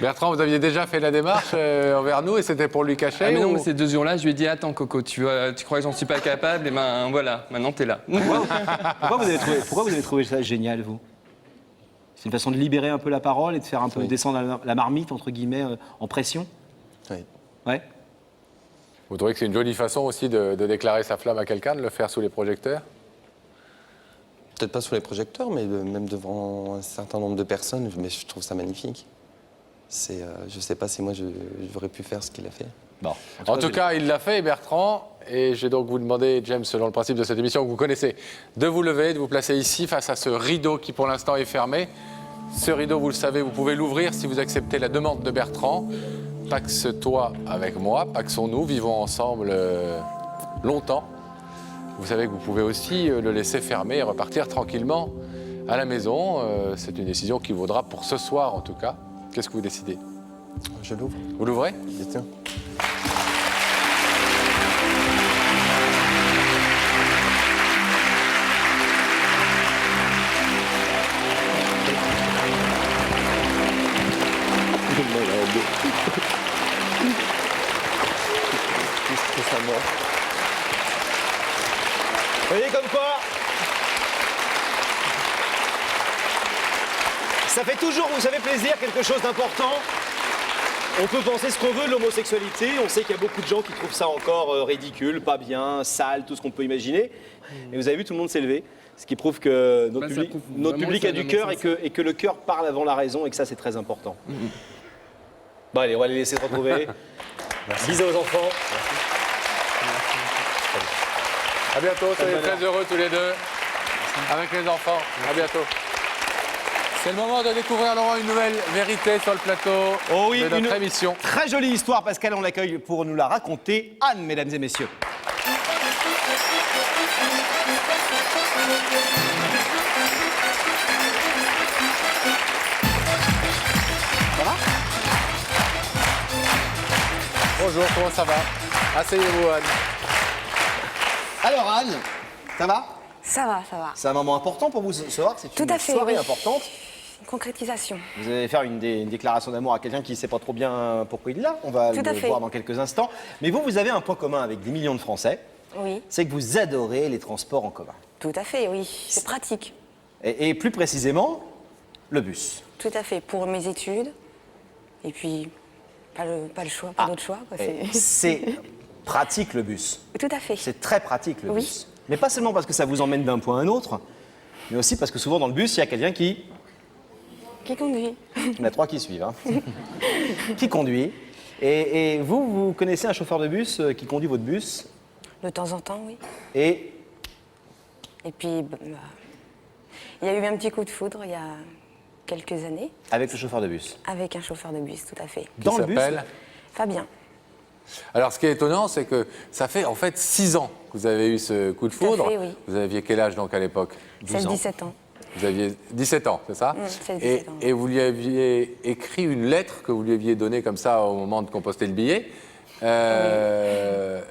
Bertrand, vous aviez déjà fait la démarche envers nous et c'était pour lui cacher Mais non, ou- mais ces 2 jours-là, je lui ai dit attends Coco, tu crois que j'en suis pas capable? Et ben voilà, maintenant t'es là. Pourquoi vous avez trouvé ça génial, vous? C'est une façon de libérer un peu la parole et de faire un peu descendre la marmite, entre guillemets, en pression? Oui. Ouais. Vous trouvez que c'est une jolie façon aussi de déclarer sa flamme à quelqu'un, de le faire sous les projecteurs? Peut-être pas sous les projecteurs, mais même devant un certain nombre de personnes, mais je trouve ça magnifique. Je sais pas si moi j'aurais pu faire ce qu'il a fait. Bon. En tout cas, il l'a fait, Bertrand, et je vais donc vous demander, James, selon le principe de cette émission que vous connaissez, de vous lever, de vous placer ici face à ce rideau qui pour l'instant est fermé. Ce rideau, vous le savez, vous pouvez l'ouvrir si vous acceptez la demande de Bertrand. Paxe-toi avec moi, paxons-nous, vivons ensemble longtemps. Vous savez que vous pouvez aussi le laisser fermer et repartir tranquillement à la maison. C'est une décision qui vaudra pour ce soir en tout cas. Qu'est-ce que vous décidez? Je l'ouvre. Vous l'ouvrez? Tiens. Vous voyez comme quoi ça fait toujours, vous savez, plaisir, quelque chose d'important. On peut penser ce qu'on veut de l'homosexualité, on sait qu'il y a beaucoup de gens qui trouvent ça encore ridicule, pas bien, sale, tout ce qu'on peut imaginer. Et vous avez vu, tout le monde s'est levé, ce qui prouve que notre public a du cœur et que le cœur parle avant la raison et que ça c'est très important. Bon allez, on va les laisser se retrouver. Bisous aux enfants. À bientôt, soyez très heureux tous les deux avec les enfants. À bientôt. C'est le moment de découvrir Laurent une nouvelle vérité sur le plateau de notre émission. Très jolie histoire, Pascal, on l'accueille pour nous la raconter. Anne, mesdames et messieurs. Ça va? Bonjour, comment ça va? Asseyez-vous, Anne. Alors Anne, ça va? Ça va, ça va. C'est un moment important pour vous ce soir, c'est Tout une à fait, soirée oui. importante. Une concrétisation. Vous allez faire une déclaration d'amour à quelqu'un qui ne sait pas trop bien pourquoi il est là. On va Tout à le fait. voir dans quelques instants. Mais vous avez un point commun avec des millions de Français. Oui. C'est que vous adorez les transports en commun. Tout à fait, oui. C'est pratique. Et plus précisément, le bus. Tout à fait. Pour mes études. Et puis, pas le choix, pas d'autre choix. Quoi. C'est pratique le bus. Tout à fait. C'est très pratique le Oui. bus. Mais pas seulement parce que ça vous emmène d'un point à un autre, mais aussi parce que souvent dans le bus, il y a quelqu'un qui... Qui conduit. Il y en a 3 qui suivent. Hein. Qui conduit. Et vous connaissez un chauffeur de bus qui conduit votre bus? De temps en temps, oui. Et puis, il y a eu un petit coup de foudre il y a quelques années. avec le chauffeur de bus? Avec un chauffeur de bus, tout à fait. Dans le bus? Fabien. Alors, ce qui est étonnant, c'est que ça fait en fait 6 ans que vous avez eu ce coup de Tout à foudre. fait, oui. Vous aviez quel âge donc à l'époque? 16-17 ans. Vous aviez 17 ans, c'est ça? 16-17 ans. Et vous lui aviez écrit une lettre que vous lui aviez donnée comme ça au moment de composter le billet.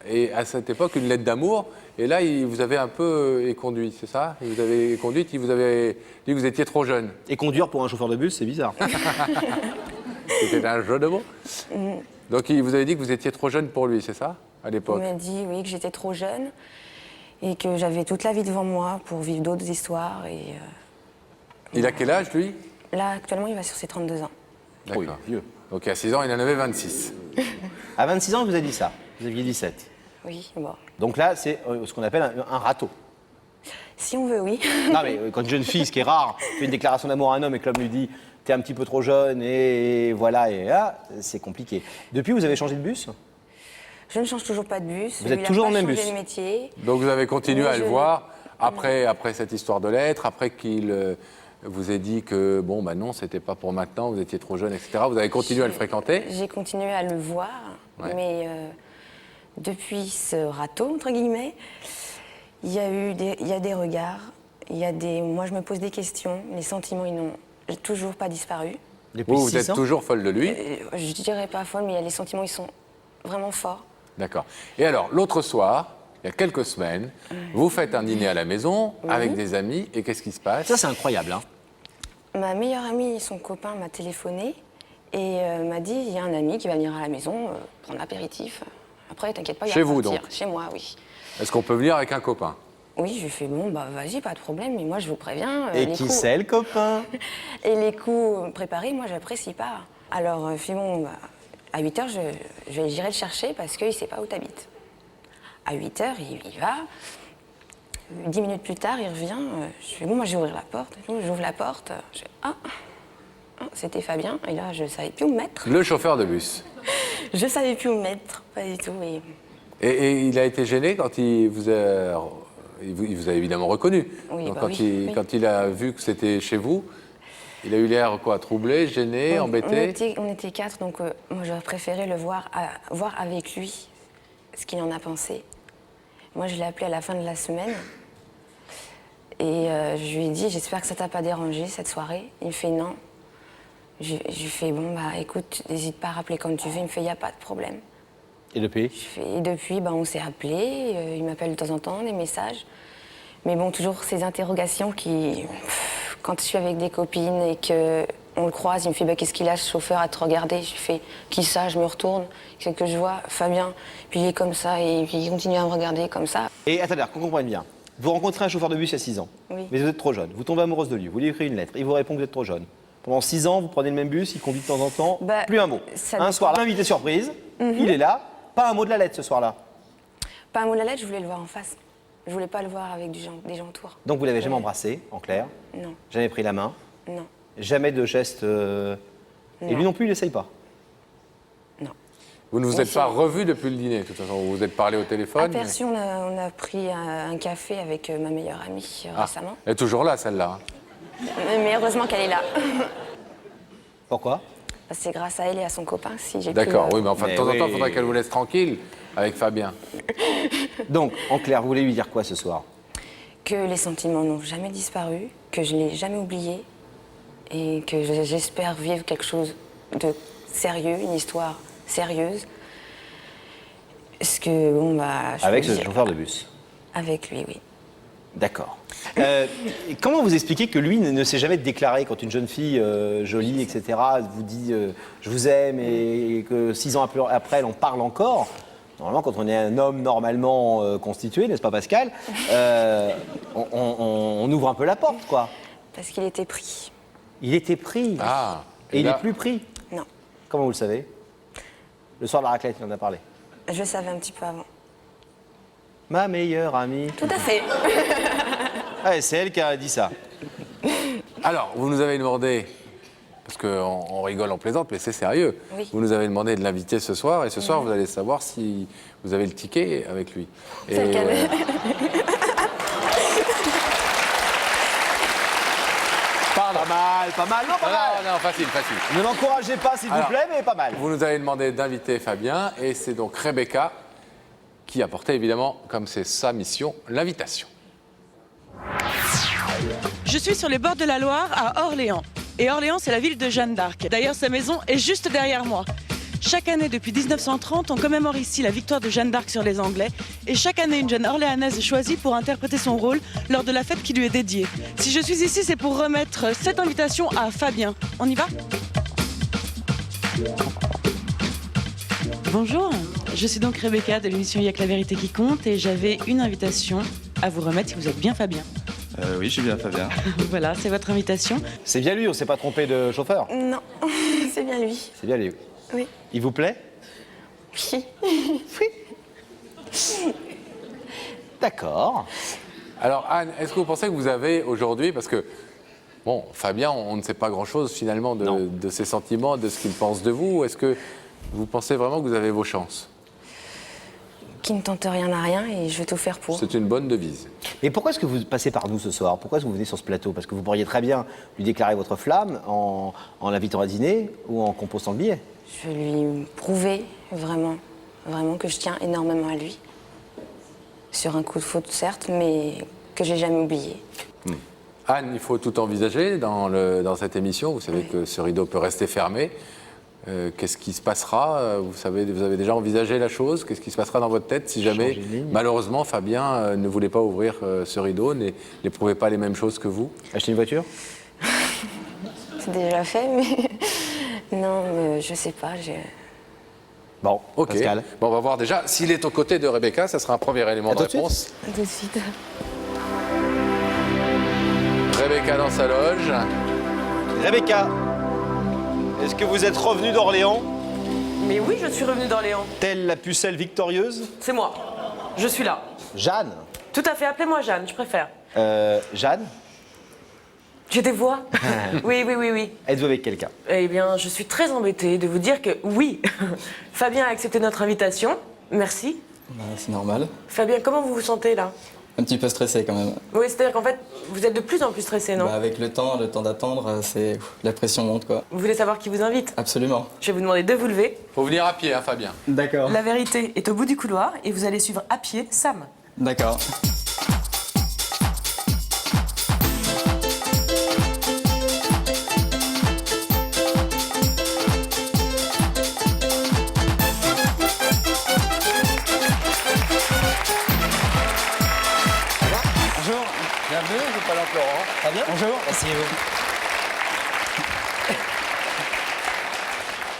Et à cette époque, une lettre d'amour. Et là, il vous avait un peu éconduit, c'est ça? Il vous avait éconduite, il vous avait dit que vous étiez trop jeune. Et conduire pour un chauffeur de bus, c'est bizarre. C'était un jeu de mots. Donc, il vous avait dit que vous étiez trop jeune pour lui, c'est ça? À Il l'époque. m'a dit, oui, que j'étais trop jeune et que j'avais toute la vie devant moi pour vivre d'autres histoires. Et Il a quel âge, lui? là, actuellement, il va sur ses 32 ans. D'accord. Vieux. Donc, à 6 ans, il en avait 26. À 26 ans, il vous a dit ça. Vous aviez 17. Oui, bon. Donc là, c'est ce qu'on appelle un râteau. Si on veut, oui. Non, mais quand une jeune fille, ce qui est rare, fait une déclaration d'amour à un homme et que l'homme lui dit « t'es un petit peu trop jeune » et voilà, et là, c'est compliqué. Depuis, vous avez changé de bus? Je ne change toujours pas de bus. Vous êtes toujours dans le même bus? de métier. Donc, vous avez continué Oui, à le je- voir après cette histoire de lettre, après qu'il vous ait dit que, bon, bah non, c'était pas pour maintenant, vous étiez trop jeune, etc. Vous avez continué à le fréquenter? J'ai continué à le voir, Ouais. mais depuis ce râteau, entre guillemets, il y a des regards, moi je me pose des questions, les sentiments ils n'ont toujours pas disparu. Vous êtes toujours folle de lui? Je dirais pas folle, mais les sentiments ils sont vraiment forts. D'accord. Et alors, l'autre soir, il y a quelques semaines, vous faites un dîner à la maison avec des amis, et qu'est-ce qui se passe? Ça, c'est incroyable. Hein. Ma meilleure amie, son copain m'a téléphoné et m'a dit il y a un ami qui va venir à la maison prendre l'apéritif. Après, t'inquiète pas, il va Chez vous, partir. donc? Chez moi, oui. Est-ce qu'on peut venir avec un copain? Oui, je lui fais bon, bah vas-y, pas de problème, mais moi je vous préviens. Et les qui coups- c'est le copain? Et les coups préparés, moi j'apprécie pas. Alors, je fais bon, bah, à 8h, j'irai le chercher parce qu'il sait pas où t'habites. À 8h, il y va. 10 minutes plus tard, il revient. Je fais bon, moi je vais ouvrir la porte. J'ouvre la porte. Je fais c'était Fabien. Et là, je savais plus où me mettre. Le chauffeur de bus. Je savais plus où me mettre, pas du tout. Et il a été gêné quand il vous a évidemment reconnu. Oui, Donc bah quand, oui, oui. quand il a vu que c'était chez vous, il a eu l'air quoi, troublé, gêné, embêté? On était 4, donc moi j'aurais préféré le voir avec lui ce qu'il en a pensé. Moi, je l'ai appelé à la fin de la semaine et je lui ai dit j'espère que ça t'a pas dérangé cette soirée. Il me fait non. Je lui fais bon bah écoute, n'hésite pas à rappeler quand tu veux. Il me fait y a pas de problème. Et depuis? Et depuis, bah, on s'est appelé. Il m'appelle de temps en temps, des messages. Mais bon, toujours ces interrogations qui, quand je suis avec des copines et que on le croise, il me fait bah, qu'est-ce qu'il a ce chauffeur à te regarder? Je lui fais qui ça? Je me retourne, c'est que je vois Fabien. Puis il est comme ça et puis il continue à me regarder comme ça. Et attendez, qu'on comprenne bien. Vous rencontrez un chauffeur de bus il y a 6 ans, Oui. mais vous êtes trop jeune. Vous tombez amoureuse de lui, vous lui écrivez une lettre, il vous répond que vous êtes trop jeune. Pendant 6 ans, vous prenez le même bus, il conduit de temps en temps, Bah, plus un mot. ça Un dépend. soir, l'invité surprise, il est là, pas un mot de la lettre ce soir-là. Pas un mot de la lettre, je voulais le voir en face. Je voulais pas le voir avec des gens autour. Donc vous l'avez jamais Ouais. embrassé, en clair, Non, jamais pris la main, non, jamais de geste. Et lui non plus, il n'essaye pas. non. Vous ne vous Oui, êtes pas c'est- revus depuis le dîner, de toute façon. Vous vous êtes parlé au téléphone. Aperçu, on a pris un café avec ma meilleure amie récemment. Elle est toujours là, celle-là. Mais heureusement qu'elle est là. Pourquoi? C'est grâce à elle et à son copain si j'ai pu, D'accord, oui, mais enfin, de Mais temps en temps, il oui. faudrait qu'elle vous laisse tranquille avec Fabien. Donc, en clair, vous voulez lui dire quoi ce soir? que les sentiments n'ont jamais disparu, que je ne l'ai jamais oublié et que j'espère vivre quelque chose de sérieux, une histoire sérieuse. Parce que, bon, bah... je Avec peux ce dire- chauffeur de bus. Avec lui, oui. D'accord. Et comment vous expliquez que lui ne s'est jamais déclaré quand une jeune fille jolie, etc., vous dit je vous aime et que 6 ans après, elle en parle encore? Normalement, quand on est un homme normalement constitué, n'est-ce pas Pascal, on ouvre un peu la porte, quoi. Parce qu'il était pris. Il était pris. Ah. Et il là- n'est plus pris. Non. Comment vous le savez? Le soir de la raclette, il en a parlé. Je le savais un petit peu avant. Ma meilleure amie. Tout à fait. Ouais, c'est elle qui a dit ça. Alors, vous nous avez demandé, parce qu'on rigole, on plaisante, mais c'est sérieux. Oui. Vous nous avez demandé de l'inviter ce soir, et ce soir, vous allez savoir si vous avez le ticket avec lui. C'est le cas de- Pardon. Pas mal, non, pas mal. Non, facile, facile. Ne l'encouragez pas, s'il vous Alors, plaît, mais pas mal. Vous nous avez demandé d'inviter Fabien, et c'est donc Rebecca qui a porté, évidemment, comme c'est sa mission, l'invitation. Je suis sur les bords de la Loire à Orléans. Et Orléans, c'est la ville de Jeanne d'Arc. D'ailleurs, sa maison est juste derrière moi. Chaque année, depuis 1930, on commémore ici la victoire de Jeanne d'Arc sur les Anglais. Et chaque année, une jeune Orléanaise est choisie pour interpréter son rôle lors de la fête qui lui est dédiée. Si je suis ici, c'est pour remettre cette invitation à Fabien. On y va ? Bonjour, je suis donc Rebecca de l'émission Y'a que la vérité qui compte et j'avais une invitation à vous remettre si vous êtes bien Fabien. Oui, je suis bien Fabien. Voilà, c'est votre invitation. C'est bien lui, on ne s'est pas trompé de chauffeur. Non, c'est bien lui. C'est bien lui. Oui. Il vous plaît? Oui. D'accord. Alors, Anne, est-ce que vous pensez que vous avez aujourd'hui, parce que, bon, Fabien, on ne sait pas grand-chose finalement de ses sentiments, de ce qu'il pense de vous. Est-ce que vous pensez vraiment que vous avez vos chances? Qui ne tente rien à rien et je vais tout faire pour. C'est une bonne devise. Et pourquoi est-ce que vous passez par nous ce soir? Pourquoi est-ce que vous venez sur ce plateau? Parce que vous pourriez très bien lui déclarer votre flamme en l'invitant à dîner ou en composant le billet. Je vais lui prouver vraiment que je tiens énormément à lui. Sur un coup de foudre, certes, mais que j'ai jamais oublié. Anne, il faut tout envisager dans cette émission. Vous savez que ce rideau peut rester fermé. Qu'est-ce qui se passera? Vous avez déjà envisagé la chose? Qu'est-ce qui se passera dans votre tête si jamais, Changer de ligne. malheureusement, Fabien ne voulait pas ouvrir ce rideau, n'éprouvait pas les mêmes choses que vous? Acheter une voiture? c'est déjà fait, mais non, je sais pas. Bon, Ok. Pascal. Bon, on va voir déjà. S'il est aux côtés de Rebecca, ça sera un premier élément de tout de suite. réponse. Tout de suite. Rebecca dans sa loge. Rebecca, est-ce que vous êtes revenu d'Orléans, Mais oui, je suis revenue d'Orléans. telle la pucelle victorieuse? C'est moi. Je suis là. Jeanne. Tout à fait, appelez-moi Jeanne, je préfère. Jeanne, J'ai des voix. Oui. êtes-vous avec quelqu'un? Eh bien, je suis très embêtée de vous dire que oui, Fabien a accepté notre invitation. Merci. C'est normal. Fabien, comment vous vous sentez là? Un petit peu stressé quand même. Oui, c'est-à-dire qu'en fait, vous êtes de plus en plus stressé, non? Avec le temps d'attendre, la pression monte quoi. Vous voulez savoir qui vous invite? Absolument. Je vais vous demander de vous lever. Faut venir à pied, hein, Fabien. D'accord. La vérité est au bout du couloir et vous allez suivre à pied Sam. D'accord. Bonjour. Bienvenue, je m'appelle Laurent. Très bien. Bonjour. Asseyez-vous.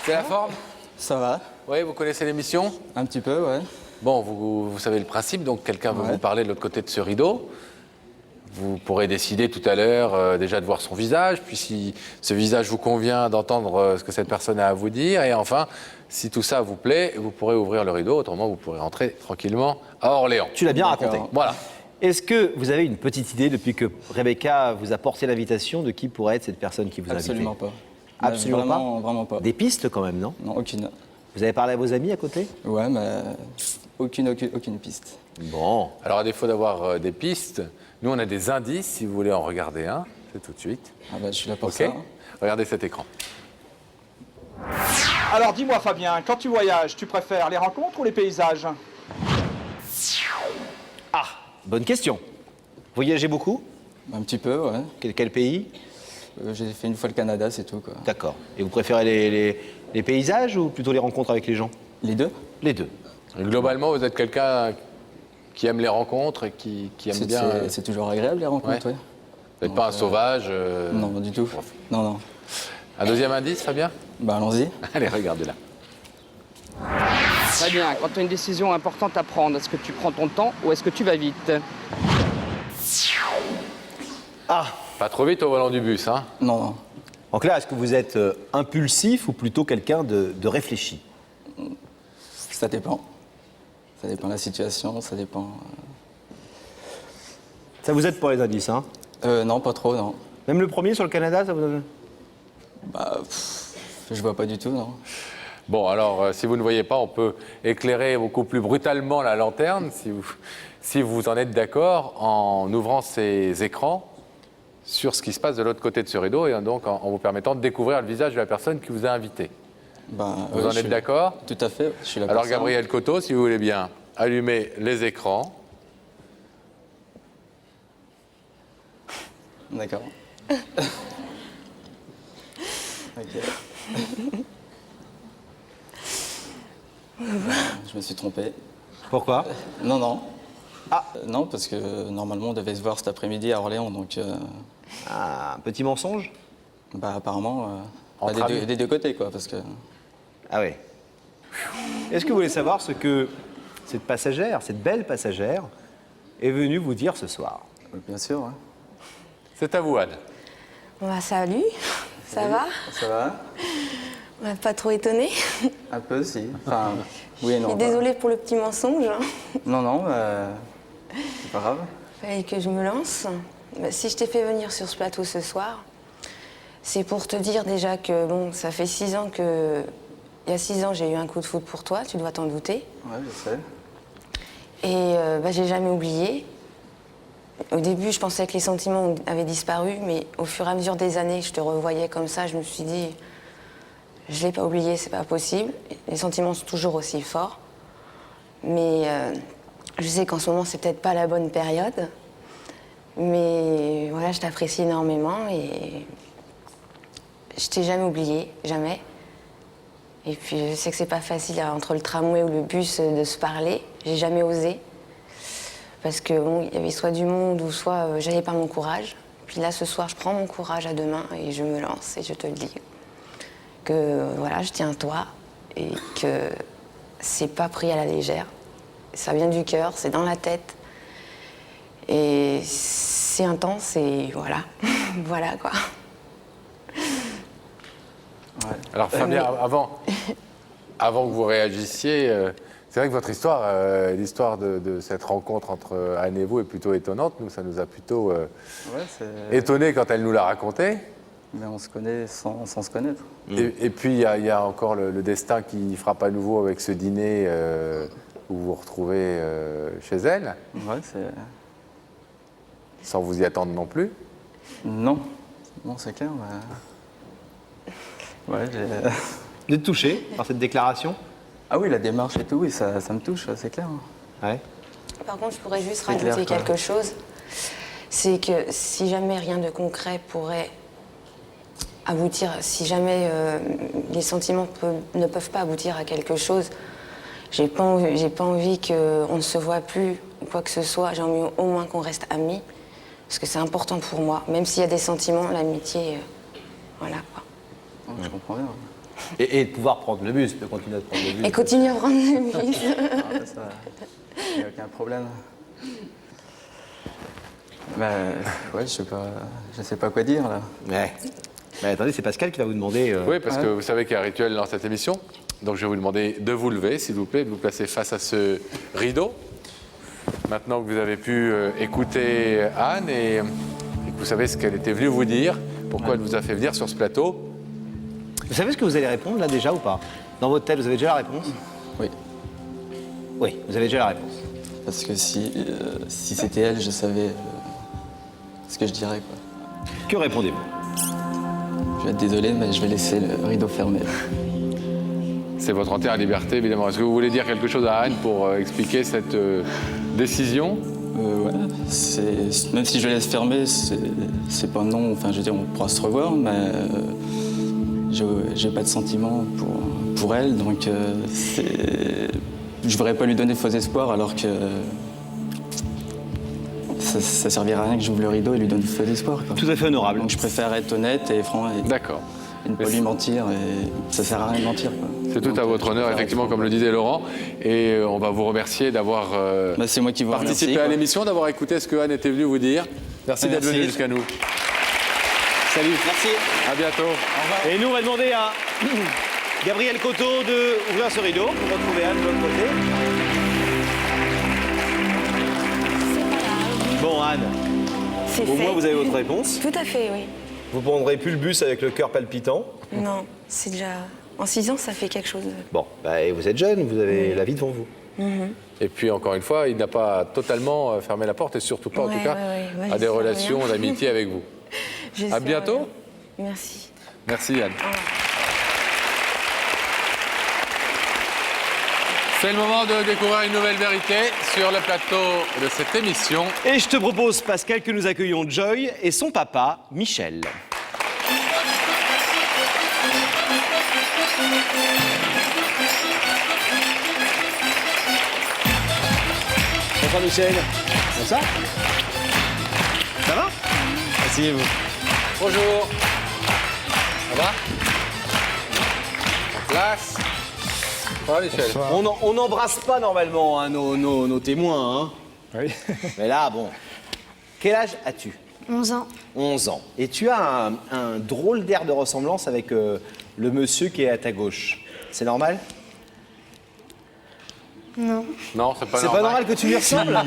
C'est la forme? Ça va? Oui, vous connaissez l'émission? Un petit peu, ouais. Bon, vous savez le principe, donc quelqu'un veut vous parler de l'autre côté de ce rideau. Vous pourrez décider tout à l'heure déjà de voir son visage, puis si ce visage vous convient, d'entendre ce que cette personne a à vous dire. Et enfin, si tout ça vous plaît, vous pourrez ouvrir le rideau, autrement vous pourrez rentrer tranquillement à Orléans. Tu l'as bien raconté. Voilà. Est-ce que vous avez une petite idée, depuis que Rebecca vous a porté l'invitation, de qui pourrait être cette personne qui vous a invité? Absolument pas. Absolument Vraiment, vraiment pas. Des pistes quand même, non? Non, aucune. Vous avez parlé à vos amis à côté? Ouais, mais aucune piste. Bon. Alors à défaut d'avoir des pistes, nous on a des indices, si vous voulez en regarder un, c'est tout de suite. Ah bah je suis là pour Ok. ça. Regardez cet écran. Alors dis-moi Fabien, quand tu voyages, tu préfères les rencontres ou les paysages? Ah, bonne question. Voyagez beaucoup? Un petit peu, ouais. Quel pays? J'ai fait une fois le Canada, c'est tout quoi. D'accord. Et vous préférez les paysages ou plutôt les rencontres avec les gens? Les deux? Les deux. Globalement, vous êtes quelqu'un qui aime les rencontres et qui aime bien... C'est toujours agréable les rencontres, Ouais. ouais. Vous n'êtes pas un sauvage Non, du tout. Non, non. Un deuxième indice, Fabien? Bah allons-y. Allez, regardez-là. Très bien. Quand tu as une décision importante à prendre, est-ce que tu prends ton temps ou est-ce que tu vas vite? Ah. Pas trop vite au volant du bus, hein? Non, non. En clair, est-ce que vous êtes impulsif ou plutôt quelqu'un de réfléchi? Ça dépend. Ça dépend de la situation, ça dépend... Ça vous aide pour les indices, hein? Non, pas trop, non. Même le premier sur le Canada, ça vous donne? Bah, je vois pas du tout, non. Bon, alors, si vous ne voyez pas, on peut éclairer beaucoup plus brutalement la lanterne, si vous en êtes d'accord, en ouvrant ces écrans sur ce qui se passe de l'autre côté de ce rideau et donc en vous permettant de découvrir le visage de la personne qui vous a invité. Bah, Vous en êtes d'accord? Tout à fait, je suis là Alors, pour ça. Gabriel Coteau, si vous voulez bien allumer les écrans. D'accord. Ok. Je me suis trompé. Pourquoi? Non, non. Ah non, parce que normalement on devait se voir cet après-midi à Orléans, donc... Ah, un petit mensonge? Bah apparemment, Entre amis. des deux côtés, quoi, parce que... Ah oui. Est-ce que vous voulez savoir ce que cette passagère, cette belle passagère, est venue vous dire ce soir? Bien sûr, ouais. C'est à vous, Anne. Bah, salut, ça va? Ça va? On pas trop étonné. Un peu, si. Enfin, oui et Je non. suis désolée pour le petit mensonge. Hein. Non, non, c'est pas grave. Fallait que je me lance. Bah, si je t'ai fait venir sur ce plateau ce soir, c'est pour te dire déjà que bon, ça fait 6 ans que... Il y a 6 ans, j'ai eu un coup de foudre pour toi, tu dois t'en douter. Ouais, je sais. Et bah, j'ai jamais oublié. Au début, je pensais que les sentiments avaient disparu, mais au fur et à mesure des années, je te revoyais comme ça, je me suis dit, je l'ai pas oublié, c'est pas possible. Les sentiments sont toujours aussi forts. Mais je sais qu'en ce moment, c'est peut-être pas la bonne période. Mais voilà, je t'apprécie énormément et je t'ai jamais oublié, jamais. Et puis je sais que c'est pas facile entre le tramway ou le bus de se parler. J'ai jamais osé. Parce que bon, il y avait soit du monde ou soit j'avais pas mon courage. Puis là, ce soir, je prends mon courage à deux mains et je me lance et je te le dis. Que voilà, je tiens à toi et que c'est pas pris à la légère. Ça vient du cœur, c'est dans la tête. Et c'est intense et voilà. Voilà quoi. Alors Fabien, avant que vous réagissiez, c'est vrai que votre histoire, l'histoire de cette rencontre entre Anne et vous est plutôt étonnante. Nous, ça nous a plutôt étonnés quand elle nous l'a raconté. Mais on se connaît sans se connaître. Et puis, il y a encore le destin qui frappe à nouveau avec ce dîner où vous vous retrouvez chez elle. Ouais, c'est... Sans vous y attendre non plus. Non, c'est clair. Ouais, Vous êtes touché par cette déclaration? Ah oui, la démarche et tout, oui, ça me touche, c'est clair. Ouais. Par contre, je pourrais juste C'est clair, rajouter quoi. quelque chose. C'est que si jamais rien de concret pourrait aboutir, si jamais les sentiments ne peuvent pas aboutir à quelque chose, j'ai pas envie qu'on ne se voit plus ou quoi que ce soit. J'ai envie au moins qu'on reste amis, parce que c'est important pour moi. Même s'il y a des sentiments, l'amitié, voilà quoi. Je comprends bien. Et de pouvoir prendre le bus, de continuer à prendre le bus. Et continuer à prendre le bus. Il n'y a aucun problème. Bah, ouais, je sais pas quoi dire là. Ouais. Mais attendez, c'est Pascal qui va vous demander. Oui, parce que vous savez qu'il y a un rituel dans cette émission. Donc je vais vous demander de vous lever, s'il vous plaît, de vous placer face à ce rideau. Maintenant que vous avez pu écouter Anne et que vous savez ce qu'elle était venue vous dire, pourquoi elle vous a fait venir sur ce plateau. Vous savez ce que vous allez répondre là déjà ou pas? Dans votre tête, vous avez déjà la réponse? Oui. Oui, vous avez déjà la réponse. Parce que si c'était elle, je savais ce que je dirais, quoi. Que répondez-vous? Je vais être désolé, mais je vais laisser le rideau fermé. C'est votre entière liberté, évidemment. Est-ce que vous voulez dire quelque chose à Anne pour expliquer cette décision? Ouais, même si je laisse fermer, c'est pas non. Enfin, je veux dire, on pourra se revoir, mais j'ai pas de sentiment pour elle, donc je voudrais pas lui donner faux espoir alors que ça servira à rien que j'ouvre le rideau et lui donne faux espoir. Tout à fait honorable. Donc je préfère être honnête et franc. D'accord. Et ne pas lui mentir, et ça sert à rien de mentir, quoi. C'est tout à votre honneur, effectivement, comme le disait Laurent. Et on va vous remercier d'avoir c'est moi qui vous participé remercie, à quoi. l'émission, d'avoir écouté ce que Anne était venue vous dire. Merci d'être venu jusqu'à nous. Salut. Merci. À bientôt. Au revoir. Et nous, on va demander à Gabriel Coteau d'ouvrir ce rideau pour retrouver Anne de l'autre côté. Bon, Anne, au moins vous avez votre réponse. Tout à fait, oui. Vous prendrez plus le bus avec le cœur palpitant. Non, c'est déjà... En 6 ans, ça fait quelque chose. Bon, et vous êtes jeune, vous avez la vie devant vous. Et puis, encore une fois, il n'a pas totalement fermé la porte et surtout pas, en tout cas, Ouais, à des relations d'amitié avec vous. À bientôt. Merci. Merci, Anne. C'est le moment de découvrir une nouvelle vérité sur le plateau de cette émission. Et je te propose, Pascal, que nous accueillions Joy et son papa, Michel. Bonsoir Michel. Bonsoir. Ça va? Asseyez-vous. Bonjour. Ça va? En place. Bonsoir Michel. On n'embrasse pas normalement hein, nos témoins. Hein. Oui. Mais là, bon. Quel âge as-tu? 11 ans. 11 ans. Et tu as un drôle d'air de ressemblance avec le monsieur qui est à ta gauche. C'est normal? Non. Non, c'est pas normal. C'est pas normal que tu lui ressembles?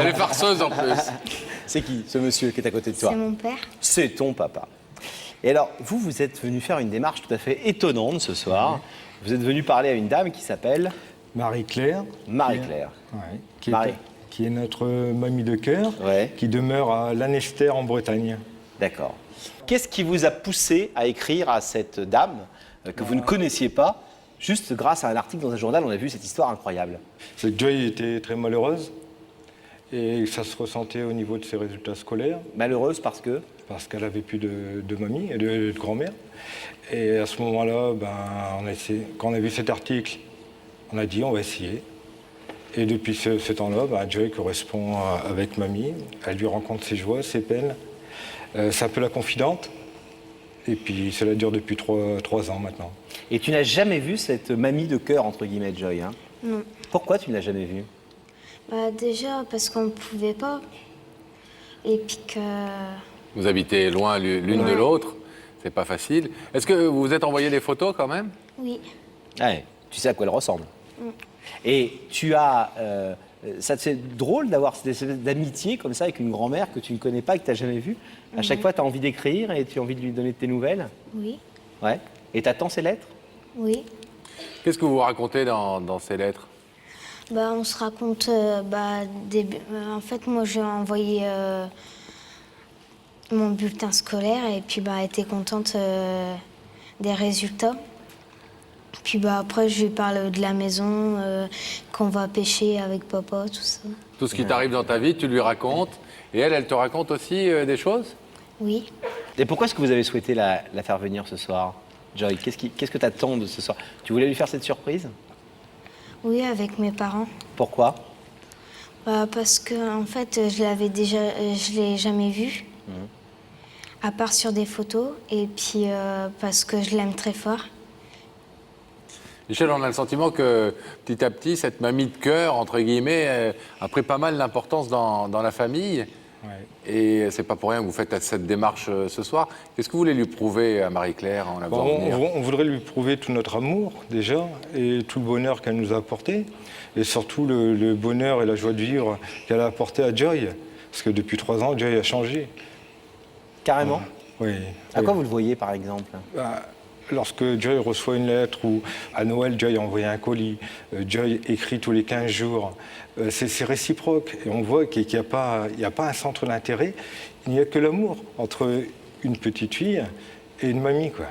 Elle est farceuse en plus. C'est qui, ce monsieur qui est à côté de toi? C'est mon père. C'est ton papa. Et alors, vous êtes venu faire une démarche tout à fait étonnante ce soir. Oui. Vous êtes venu parler à une dame qui s'appelle Marie-Claire. Marie-Claire. Qui est notre mamie de cœur, qui demeure à Lanester en Bretagne. D'accord. Qu'est-ce qui vous a poussé à écrire à cette dame que vous ne connaissiez pas? Juste grâce à un article dans un journal, on a vu cette histoire incroyable. Joy était très malheureuse et ça se ressentait au niveau de ses résultats scolaires. Malheureuse parce que? Parce qu'elle n'avait plus de mamie et de grand-mère. Et à ce moment-là, quand on a vu cet article, on a dit on va essayer. Et depuis ce temps-là, Joy correspond avec mamie. Elle lui rencontre ses joies, ses peines. C'est un peu la confidente. Et puis cela dure depuis 3 ans maintenant. Et tu n'as jamais vu cette mamie de cœur, entre guillemets, Joy, hein? Non. Pourquoi tu ne l'as jamais vue? Bah, déjà parce qu'on ne pouvait pas. Et puis que... Vous habitez loin l'une de l'autre, c'est pas facile. Est-ce que vous vous êtes envoyé des photos quand même? Oui. Ouais, tu sais à quoi elle ressemble. Mm. Et tu as... ça te fait drôle d'avoir cette espèce d'amitié comme ça avec une grand-mère que tu ne connais pas et que tu n'as jamais vue. À chaque fois, tu as envie d'écrire et tu as envie de lui donner de tes nouvelles. Oui. Ouais. Et tu attends ses lettres? Oui. Qu'est-ce que vous racontez dans ces lettres? Bah, on se raconte... en fait, moi, j'ai envoyé mon bulletin scolaire et puis bah, elle était contente des résultats. Puis bah, après, je lui parle de la maison, qu'on va pêcher avec papa, tout ça. Tout ce qui t'arrive dans ta vie, tu lui racontes. Et elle te raconte aussi des choses? Oui. Et pourquoi est-ce que vous avez souhaité la faire venir ce soir, Joy? Qu'est-ce que tu attends de ce soir? Tu voulais lui faire cette surprise? Oui, avec mes parents. Pourquoi? Bah, parce que en fait, je l'ai jamais vue, à part sur des photos, et puis parce que je l'aime très fort. Michel, on a le sentiment que petit à petit, cette mamie de cœur, entre guillemets, a pris pas mal d'importance dans la famille. Ouais. Et c'est pas pour rien que vous faites cette démarche ce soir. Qu'est-ce que vous voulez lui prouver à Marie-Claire en la faisant venir? On voudrait lui prouver tout notre amour, déjà, et tout le bonheur qu'elle nous a apporté. Et surtout le bonheur et la joie de vivre qu'elle a apporté à Joy. Parce que depuis 3 ans, Joy a changé. Carrément? Oui. À quoi vous le voyez, par exemple? Lorsque Joy reçoit une lettre ou à Noël, Joy a envoyé un colis, Joy écrit tous les 15 jours, c'est réciproque. Et on voit qu'il n'y a pas un centre d'intérêt, il n'y a que l'amour entre une petite fille et une mamie, quoi.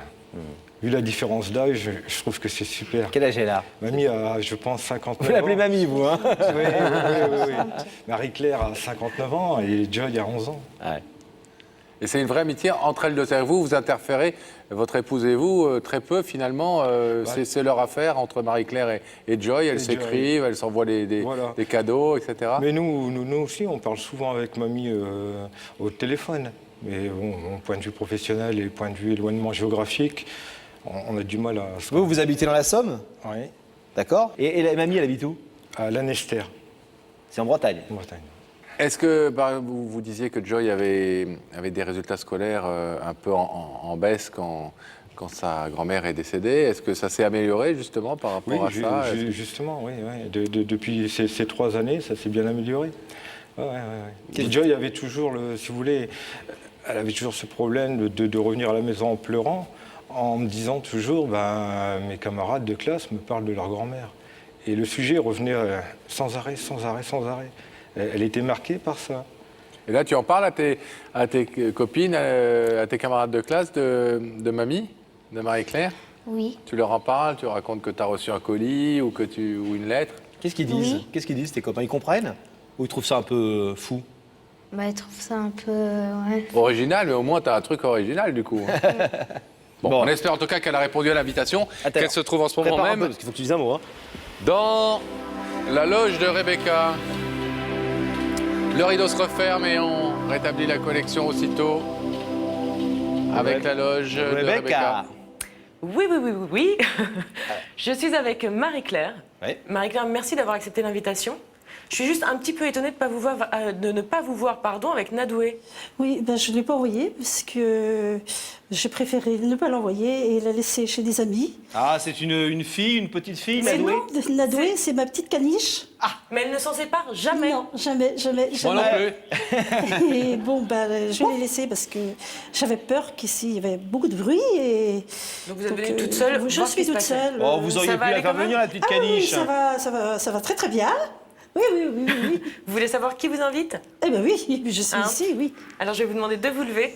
Vu la différence d'âge, je trouve que c'est super. Quel âge elle a? Mamie a, je pense, 59 ans. Vous l'appelez mamie, vous, hein? Oui. Marie-Claire a 59 ans et Joy a 11 ans. Ouais. Et c'est une vraie amitié entre elles deux. Vous interférez, votre épouse et vous, très peu finalement. C'est leur affaire entre Marie-Claire et Joy. Elles s'écrivent, elles s'envoient des cadeaux, etc. Mais nous aussi, on parle souvent avec mamie au téléphone. Mais bon, mon point de vue professionnel et point de vue éloignement géographique, on a du mal à... Vous habitez dans la Somme? Oui. D'accord. Et la mamie, elle habite où? À Lanester. C'est en Bretagne? En Bretagne. Est-ce que vous disiez que Joy avait des résultats scolaires un peu en baisse quand sa grand-mère est décédée? Est-ce que ça s'est amélioré justement par rapport à ça? Justement, oui. Depuis ces 3 années, ça s'est bien amélioré. Joy avait toujours, si vous voulez, elle avait toujours ce problème de revenir à la maison en pleurant, en me disant toujours, mes camarades de classe me parlent de leur grand-mère. Et le sujet revenait sans arrêt. Elle était marquée par ça. Et là, tu en parles à tes copines, à tes camarades de classe de mamie, de Marie-Claire? Oui. Tu leur en parles, tu racontes que tu as reçu un colis ou une lettre? Qu'est-ce qu'ils disent? Oui. Qu'est-ce qu'ils disent, tes copains? Ils comprennent? Ou ils trouvent ça un peu fou? Bah, ils trouvent ça un peu... ouais. Original, mais au moins tu as un truc original du coup. Bon, on espère en tout cas qu'elle a répondu à l'invitation, qu'elle se trouve en ce moment même. Parce qu'il faut que tu dises un mot. Hein. Dans la loge de Rebecca. Le rideau se referme et on rétablit la connexion aussitôt avec la loge de Rebecca. Oui. Je suis avec Marie-Claire. Oui. Marie-Claire, merci d'avoir accepté l'invitation. Je suis juste un petit peu étonnée de ne pas vous voir avec Nadoué. Oui, je ne l'ai pas envoyé parce que j'ai préféré ne pas l'envoyer et la laisser chez des amis. Ah, c'est une fille, une petite fille, Nadoué? Non, Nadoué, c'est ma petite caniche. Ah, mais elle ne s'en sépare jamais. Non, jamais. Moi non plus. Et bon, je l'ai laissée parce que j'avais peur qu'ici, il y avait beaucoup de bruit. Et donc vous êtes venue toute seule? Je suis toute seule. Oh, vous auriez pu la faire venir, la petite caniche. Oui, ça va très très bien. Oui. Vous voulez savoir qui vous invite? Eh bien oui, je suis ici, oui. Alors je vais vous demander de vous lever.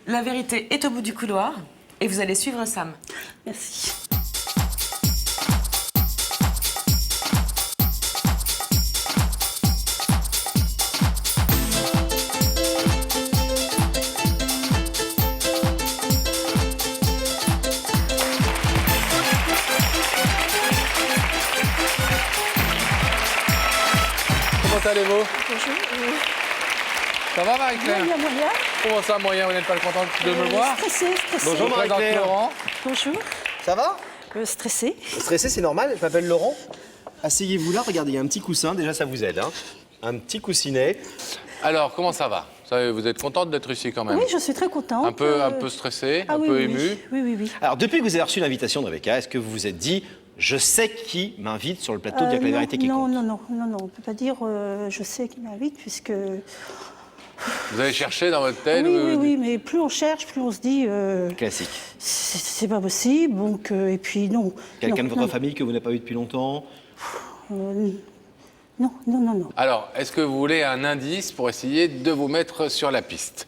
La vérité est au bout du couloir et vous allez suivre Sam. Merci. Comment allez-vous? Bonjour. Ça va, Marie-Claire? Il y a moyen. Comment ça, moyen? Vous n'êtes pas contente de me voir? Stressé. Bonjour, Je vous présente Marie-Claire. Laurent. Bonjour. Ça va? Stressé. Stressé, c'est normal. Je m'appelle Laurent. Asseyez-vous là. Regardez, il y a un petit coussin. Déjà, ça vous aide. Hein. Un petit coussinet. Alors, comment ça va? Vous êtes contente d'être ici quand même? Oui, je suis très contente. Un peu stressée, un oui, peu oui, émue? Oui. Alors, depuis que vous avez reçu l'invitation de Rebecca, est-ce que vous vous êtes dit, je sais qui m'invite sur le plateau d'Il y a que la vérité qui compte? Non, on ne peut pas dire je sais qui m'invite, puisque... Vous avez cherché dans votre tête? Oui, mais plus on cherche, plus on se dit... Classique. C'est pas possible, donc... et puis non. Quelqu'un de votre non. famille que vous n'avez pas vu depuis longtemps? Non. Alors, est-ce que vous voulez un indice pour essayer de vous mettre sur la piste?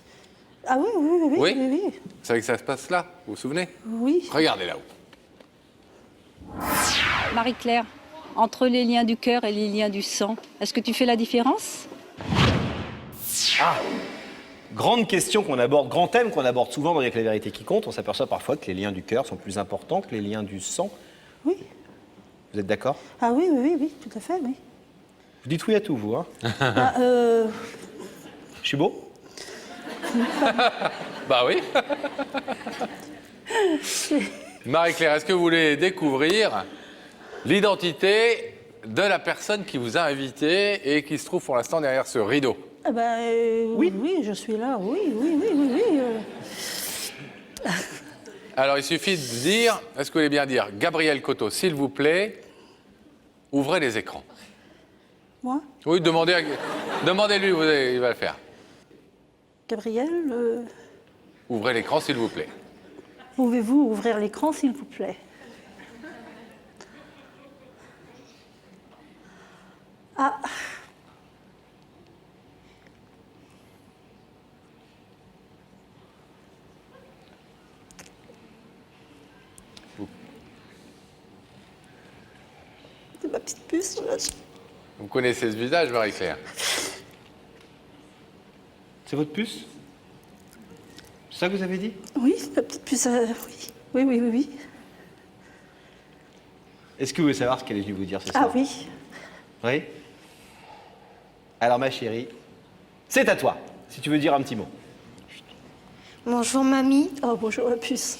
Ah oui. Vous savez que ça se passe là? Vous vous souvenez? Oui. Regardez là-haut. Marie-Claire, entre les liens du cœur et les liens du sang, est-ce que tu fais la différence? Ah, grande question qu'on aborde, grand thème qu'on aborde souvent dans Il y a que la vérité qui compte. On s'aperçoit parfois que les liens du cœur sont plus importants que les liens du sang. Oui. Vous êtes d'accord? Ah oui, tout à fait, oui. Vous dites oui à tout, vous, hein? Je suis beau? Bah oui. Marie-Claire, est-ce que vous voulez découvrir l'identité de la personne qui vous a invité et qui se trouve pour l'instant derrière ce rideau? Oui, je suis là, oui. Alors, il suffit de dire, est-ce que vous voulez bien dire, Gabriel Coteau, s'il vous plaît, ouvrez les écrans. Moi? Oui, demandez-lui, il va le faire. Gabriel, Ouvrez l'écran, s'il vous plaît. pouvez-vous ouvrir l'écran, s'il vous plaît? Ah. C'est ma petite puce, là. Vous connaissez ce visage, Marie-Claire? C'est votre puce? C'est ça que vous avez dit? Oui, c'est ma petite puce, oui. Est-ce que vous voulez savoir ce qu'elle est venue vous dire ce soir? Ah oui. Oui? Alors, ma chérie, c'est à toi, si tu veux dire un petit mot. Bonjour mamie. Oh, bonjour la puce.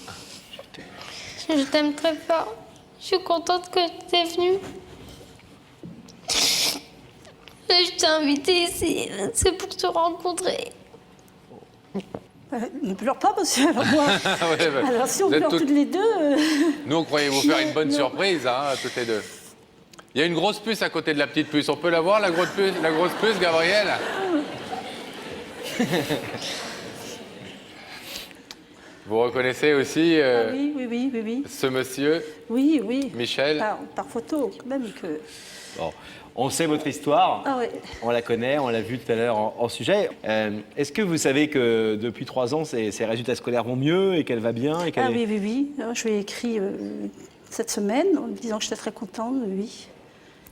Je t'aime très fort. Je suis contente que tu es venue. Je t'ai invitée ici, c'est pour te rencontrer. Ne pleure pas, monsieur. Alors, moi, alors si on pleure toutes les deux... Nous, on croyait vous faire une bonne surprise, hein, toutes les deux. Il y a une grosse puce à côté de la petite puce. On peut la voir, la grosse puce, Gabriel? Vous reconnaissez aussi oui. ce monsieur? Oui. Michel? Par photo, quand même que... Bon, on sait votre histoire, Ah ouais. on la connaît, on l'a vu tout à l'heure en sujet. Est-ce que vous savez que depuis 3 ans, ses résultats scolaires vont mieux et qu'elle va bien et qu'elle est... Oui. Je lui ai écrit cette semaine en lui disant que j'étais très contente, oui.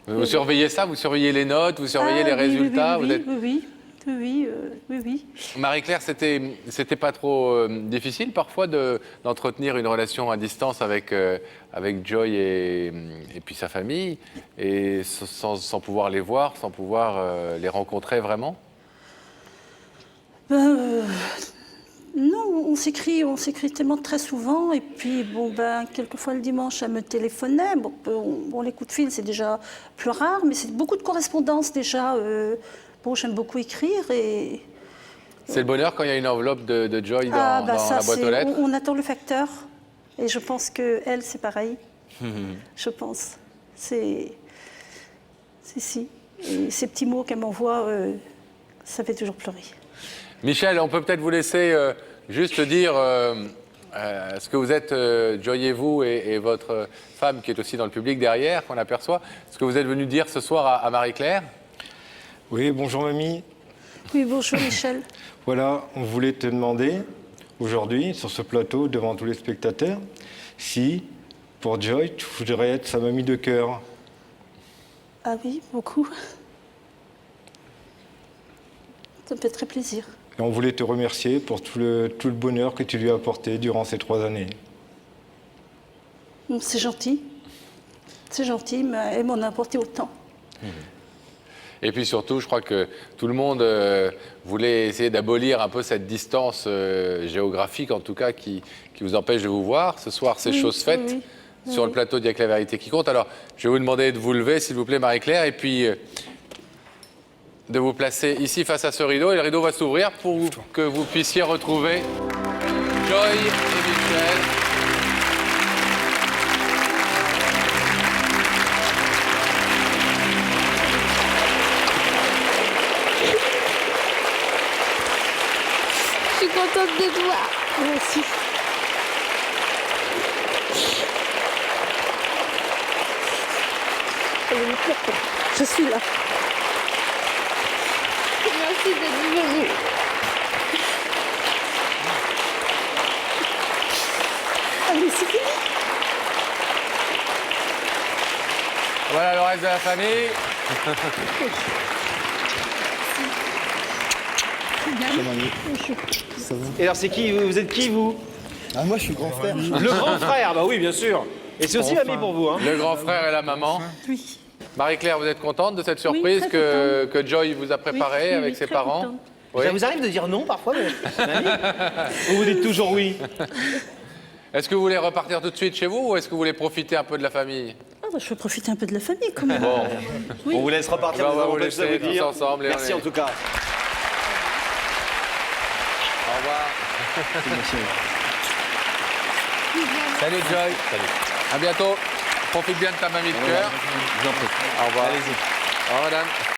Vous surveillez ça? Vous surveillez les notes? Vous surveillez les résultats? Oui. Marie-Claire, c'était pas trop difficile parfois d'entretenir une relation à distance avec Joy et puis sa famille, et sans pouvoir les voir, sans pouvoir les rencontrer vraiment? Non, on s'écrit tellement très souvent, et puis quelquefois le dimanche elle me téléphonait. Les coups de fil c'est déjà plus rare, mais c'est beaucoup de correspondance déjà. J'aime beaucoup écrire et... C'est le bonheur quand il y a une enveloppe de Joy dans la boîte aux lettres? On attend le facteur, et je pense qu'elle c'est pareil. Je pense. C'est si. Et ces petits mots qu'elle m'envoie, ça fait toujours pleurer. Michel, on peut peut-être vous laisser juste dire ce que vous êtes, Joy et vous, et votre femme qui est aussi dans le public derrière, qu'on aperçoit, ce que vous êtes venu dire ce soir à Marie-Claire? Oui, bonjour mamie. Oui, bonjour Michel. Voilà, on voulait te demander, aujourd'hui, sur ce plateau, devant tous les spectateurs, si, pour Joy, tu voudrais être sa mamie de cœur. Ah oui, beaucoup. Ça me fait très plaisir. Et on voulait te remercier pour tout le bonheur que tu lui as apporté durant ces 3 années. C'est gentil. C'est gentil, mais elle m'en a apporté autant. Et puis surtout, je crois que tout le monde voulait essayer d'abolir un peu cette distance géographique, en tout cas, qui vous empêche de vous voir. Ce soir, c'est chose faite sur le plateau d'Il y a que la vérité qui compte. Alors, je vais vous demander de vous lever, s'il vous plaît, Marie-Claire, et puis de vous placer ici face à ce rideau. Et le rideau va s'ouvrir pour que vous puissiez retrouver Joy et Michel. Je suis contente de te voir. Moi aussi. Je suis là. Merci d'être venu. Allez, c'est fini. Voilà le reste de la famille. Et alors, c'est qui? Vous êtes qui, vous? Moi, je suis grand frère. Le grand frère, bah oui, bien sûr. Et c'est aussi mamie pour vous. Hein. Le grand frère et la maman. Oui. Marie-Claire, vous êtes contente de cette surprise que Joy vous a préparée avec ses parents? Contente. Ça vous arrive de dire non parfois, mamie? Ou vous dites toujours oui? Est-ce que vous voulez repartir tout de suite chez vous ou est-ce que vous voulez profiter un peu de la famille? Je veux profiter un peu de la famille quand même. Bon, On vous laisse repartir. on va vous avons laisser quelque chose à tous dire. ensemble. Merci en tout cas. Au revoir. Salut Joy. Salut. À bientôt. Profite bien de ta mamie de cœur. Je vous en prie. Au revoir. Allez-y. Au revoir, madame.